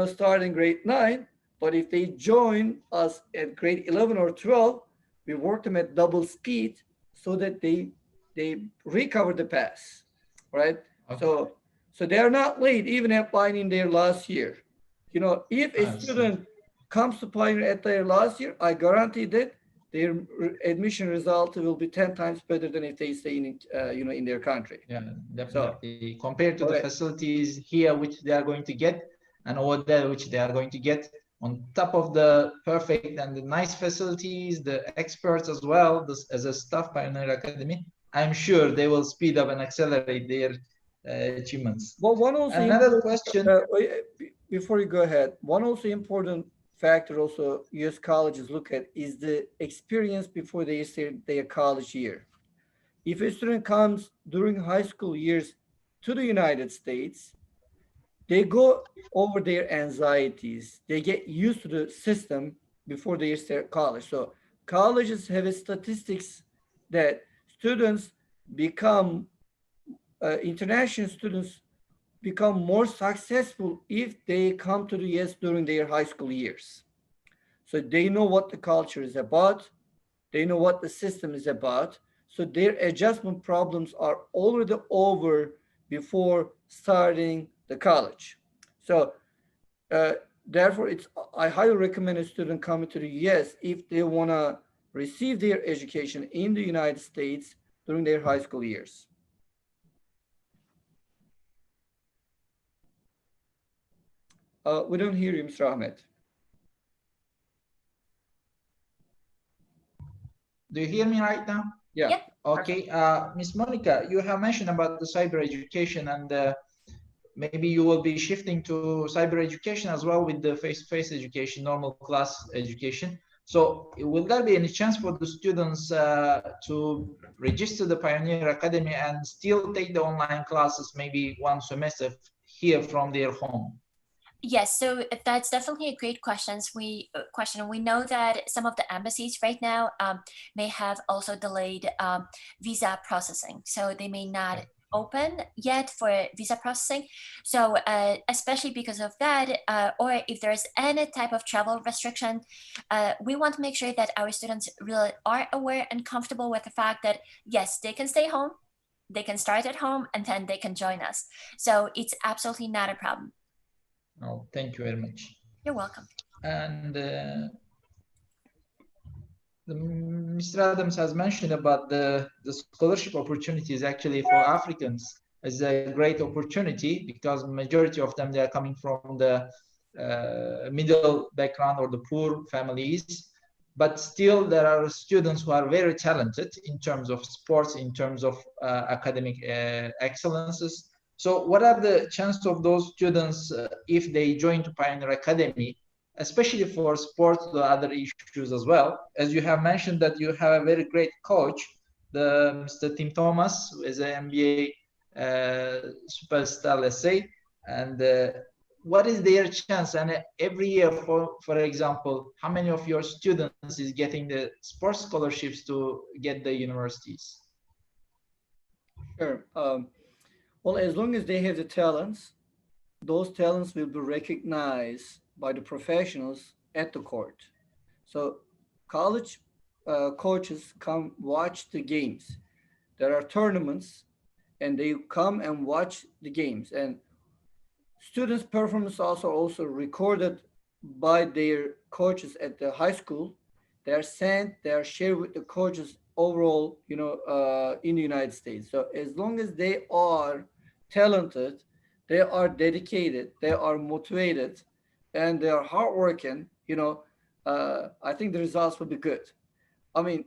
starting grade 9, but if they join us at grade 11 or 12, we work them at double speed so that they recover the pass, right? Okay. So they are not late even at Pioneer in their last year. If a student comes to Pioneer at their last year, I guarantee that their admission result will be 10 times better than if they stay in their country. Yeah, definitely. So, compared to the facilities here, which they are going to get, and over there, which they are going to get, on top of the perfect and the nice facilities, the experts as well, as a staff Pioneer Academy, I'm sure they will speed up and accelerate their achievements. Well, another question before you go ahead, one also important factor also US colleges look at is the experience before they start their college year. If a student comes during high school years to the United States, they go over their anxieties. They get used to the system before they start college. So colleges have a statistics that students become, international students become more successful if they come to the US during their high school years. So they know what the culture is about. They know what the system is about. So their adjustment problems are already over before starting the college. So therefore, I highly recommend a student coming to the US if they want to receive their education in the United States during their high school years. We don't hear you, Mr. Ahmed. Do you hear me right now? Yeah. Yep. Okay. Ms. Monica, you have mentioned about the cyber education, and maybe you will be shifting to cyber education as well with the face-to-face education, normal class education. So will there be any chance for the students to register the Pioneer Academy and still take the online classes maybe one semester here from their home? Yes, so that's definitely a great question. We know that some of the embassies right now may have also delayed visa processing, so they may not open yet for visa processing. So especially because of that, or if there's any type of travel restriction, we want to make sure that our students really are aware and comfortable with the fact that yes, they can stay home, they can start at home, and then they can join us. So it's absolutely not a problem. Oh, thank you very much. You're welcome. And Mr. Adams has mentioned about the scholarship opportunities actually for Africans as a great opportunity because majority of them, they are coming from the middle background or the poor families. But still, there are students who are very talented in terms of sports, in terms of academic excellences. So what are the chances of those students if they join to Pioneer Academy, especially for sports, the other issues as well? As you have mentioned that you have a very great coach, Mr. Tim Thomas, who is an NBA superstar, let's say, and what is their chance? And every year, for example, how many of your students is getting the sports scholarships to get the universities? Sure. Well, as long as they have the talents, those talents will be recognized by the professionals at the court. So college coaches come watch the games. There are tournaments and they come and watch the games, and students' performance also recorded by their coaches at the high school. They are sent, they are shared with the coaches overall, in the United States. So as long as they are talented, they are dedicated, they are motivated, and they are hardworking, I think the results will be good. I mean,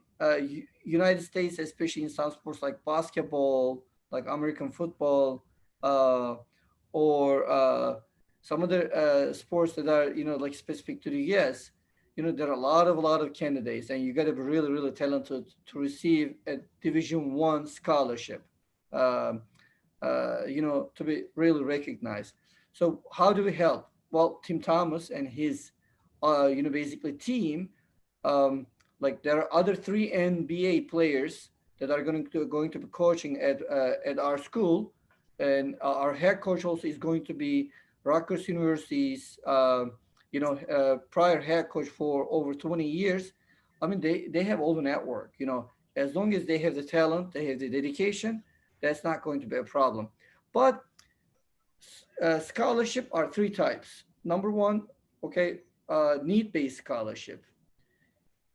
United States, especially in some sports like basketball, like American football, or some other sports that are, like specific to the US, there are a lot of candidates, and you got to be really, really talented to receive a Division I scholarship, to be really recognized. So how do we help? Well, Tim Thomas and his, basically team, like there are other 3 NBA players that are going to be coaching at our school, and our head coach also is going to be Rutgers University's prior head coach for over 20 years. I mean, they have all the network. As long as they have the talent, they have the dedication, that's not going to be a problem. But scholarship are 3 types. Number 1, okay, need-based scholarship.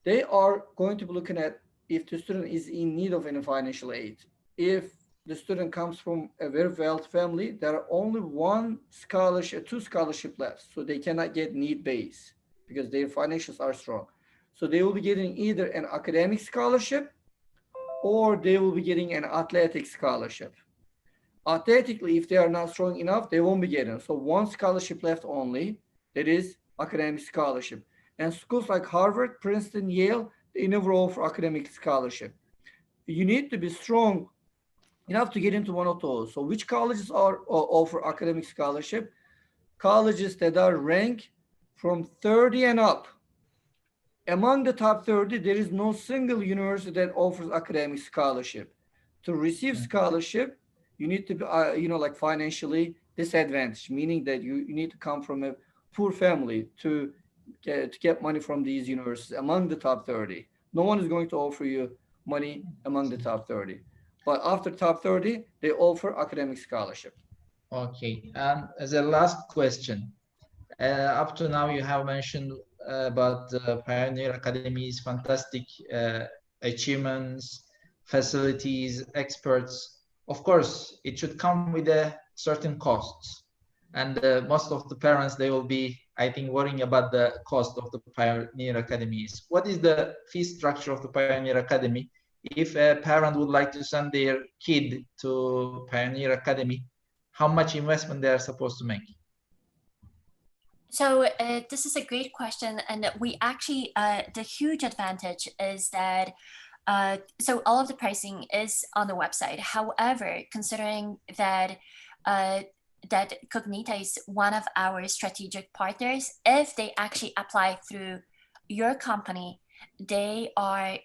They are going to be looking at if the student is in need of any financial aid. If the student comes from a very wealthy family, there are only 2 scholarship left. So they cannot get need-based because their financials are strong. So they will be getting either an academic scholarship or they will be getting an athletic scholarship. Athletically, if they are not strong enough, they won't be getting. So 1 scholarship left only, that is academic scholarship. And schools like Harvard, Princeton, Yale, they never offer academic scholarship. You need to be strong enough to get into one of those. So which colleges offer academic scholarship? Colleges that are ranked from 30 and up. Among the top 30, there is no single university that offers academic scholarship. To receive scholarship, you need to be, like financially disadvantaged, meaning that you need to come from a poor family to get money from these universities among the top 30. No one is going to offer you money among the top 30. But after top 30, they offer academic scholarship. Okay, and as a last question, up to now you have mentioned about the Pioneer Academy's fantastic achievements, facilities, experts. Of course, it should come with a certain costs. And most of the parents, they will be, I think, worrying about the cost of the Pioneer Academies. What is the fee structure of the Pioneer Academy? If a parent would like to send their kid to Pioneer Academy, how much investment they are supposed to make? So this is a great question. And we actually, the huge advantage is that so all of the pricing is on the website. However, considering that that Cognita is one of our strategic partners, if they actually apply through your company, they are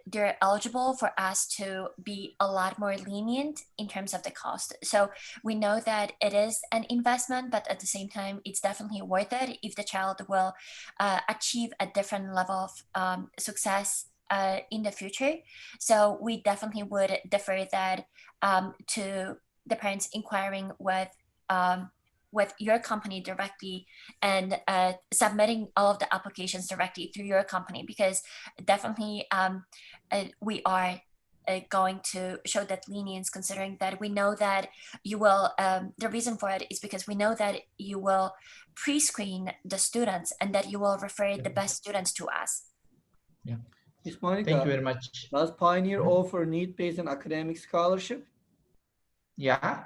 they're eligible for us to be a lot more lenient in terms of the cost. So we know that it is an investment, but at the same time, it's definitely worth it if the child will achieve a different level of success in the future. So we definitely would defer that to the parents inquiring with your company directly and submitting all of the applications directly through your company, because definitely we are going to show that lenience, considering that we know that you will, the reason for it is because we know that you will pre-screen the students and that you will refer the best students to us. Yeah. Ms. Monica, thank you very much. Does Pioneer offer need-based and academic scholarship? Yeah.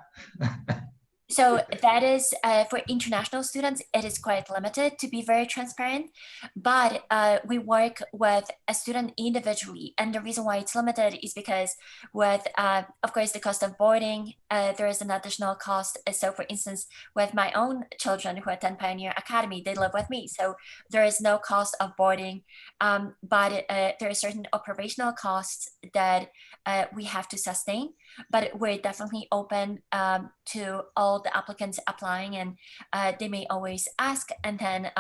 So that is for international students, it is quite limited, to be very transparent, but we work with a student individually. And the reason why it's limited is because with, of course, the cost of boarding, there is an additional cost. So for instance, with my own children who attend Pioneer Academy, they live with me. So there is no cost of boarding, but there are certain operational costs that we have to sustain. But we're definitely open to all the applicants applying, and they may always ask, and then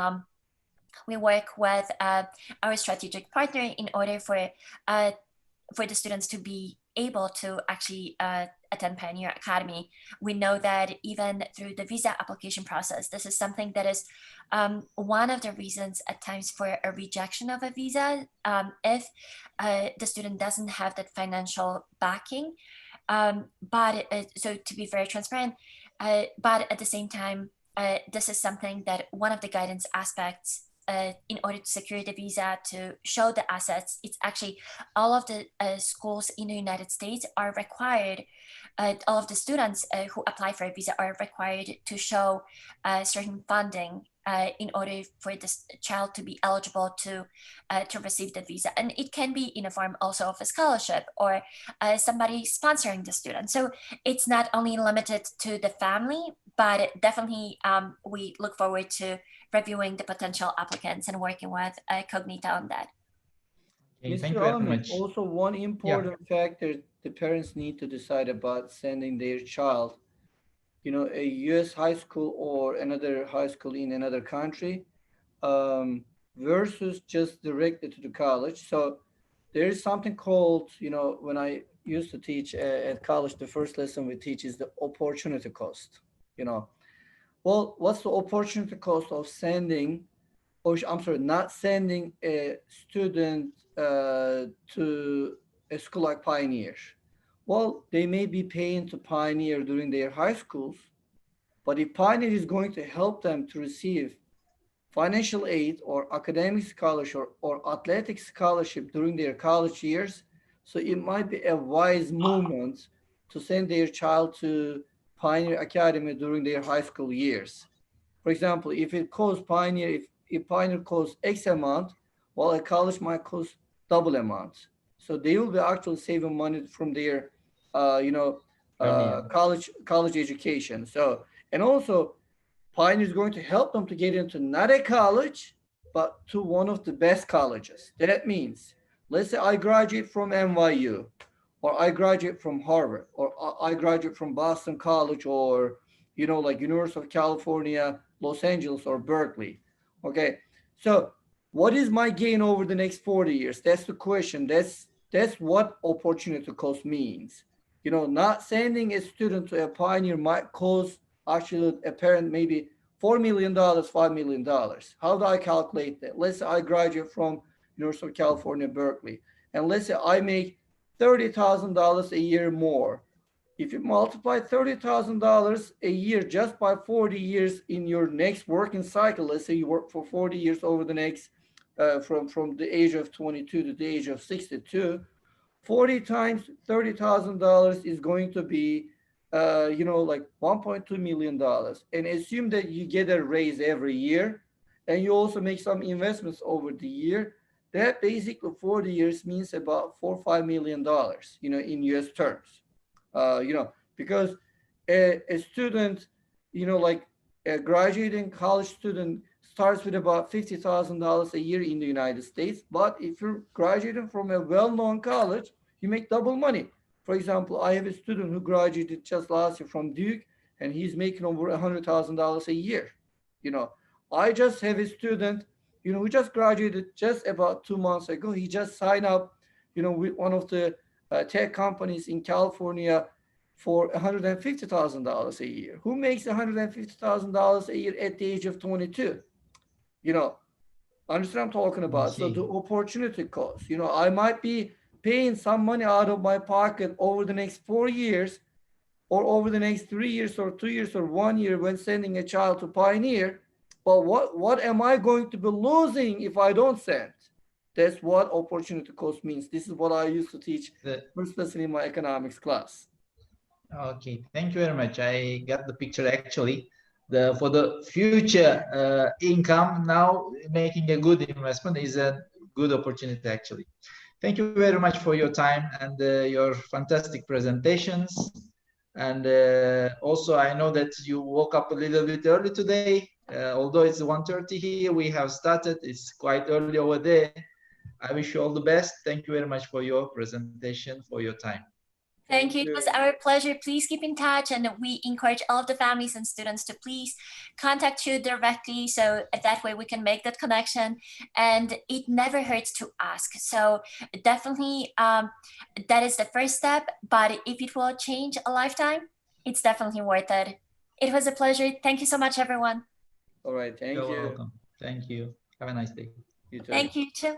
we work with our strategic partner in order for the students to be able to actually attend Pioneer Academy, we know that even through the visa application process, this is something that is one of the reasons at times for a rejection of a visa if the student doesn't have that financial backing. So to be very transparent, but at the same time, this is something that one of the guidance aspects in order to secure the visa, to show the assets, it's actually all of the schools in the United States are required, all of the students who apply for a visa are required to show certain funding in order for this child to be eligible to receive the visa. And it can be in a form also of a scholarship or somebody sponsoring the student. So it's not only limited to the family, but definitely we look forward to reviewing the potential applicants and working with Cognita on that. Okay, thank Mr. you very Ahmed, much. also one important factor the parents need to decide about sending their child, you know, a U.S. high school or another high school in another country versus just directly to the college. So there is something called, you know, when I used to teach at college, the first lesson we teach is the opportunity cost, you know. Well, what's the opportunity cost of sending, or I'm sorry, not sending a student to a school like Pioneer? Well, they may be paying to Pioneer during their high schools, but if Pioneer is going to help them to receive financial aid or academic scholarship or athletic scholarship during their college years, so it might be a wise movement to send their child to Pioneer Academy during their high school years. For example, if it costs Pioneer, if Pioneer costs X amount, well, a college might cost double amount. So they will be actually saving money from their, college education. So, and also Pioneer is going to help them to get into not a college, but to one of the best colleges. That means, let's say I graduate from NYU, or I graduate from Harvard, or I graduate from Boston College, or, you know, like University of California, Los Angeles, or Berkeley. Okay, so what is my gain over the next 40 years? That's the question. That's what opportunity cost means. You know, not sending a student to a Pioneer might cost actually a parent maybe $4 million, $5 million. How do I calculate that? Let's say I graduate from University of California, Berkeley, and let's say I make $30,000 a year more. If you multiply $30,000 a year just by 40 years in your next working cycle, let's say you work for 40 years over the next, from the age of 22 to the age of 62, 40 times $30,000 is going to be, like $1.2 million. And assume that you get a raise every year, and you also make some investments over the year. That basically 40 years means about $4 or $5 million, in US terms. Because a student, like a graduating college student starts with about $50,000 a year in the United States. But if you're graduating from a well-known college, you make double money. For example, I have a student who graduated just last year from Duke, and he's making over $100,000 a year. I just have a student, who just graduated just about 2 months ago. He just signed up, with one of the tech companies in California for $150,000 a year. Who makes $150,000 a year at the age of 22? Understand what I'm talking about? So the opportunity cost, I might be paying some money out of my pocket over the next 4 years, or over the next 3 years or 2 years or 1 year when sending a child to Pioneer. But what am I going to be losing if I don't send? That's what opportunity cost means. This is what I used to teach, especially in my economics class. Okay, thank you very much. I got the picture actually. For the future income, now making a good investment is a good opportunity actually. Thank you very much for your time and your fantastic presentations. And also, I know that you woke up a little bit early today. Although it's 1:30 here, we have started. It's quite early over there. I wish you all the best. Thank you very much for your presentation, for your time. Thank you. It was our pleasure. Please keep in touch, and we encourage all of the families and students to please contact you directly, so that way we can make that connection. And it never hurts to ask. So definitely that is the first step, but if it will change a lifetime, it's definitely worth it. It was a pleasure. Thank you so much, everyone. All right, thank You're you. welcome. Thank you. Have a nice day. You too. Thank you too.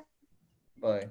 Bye.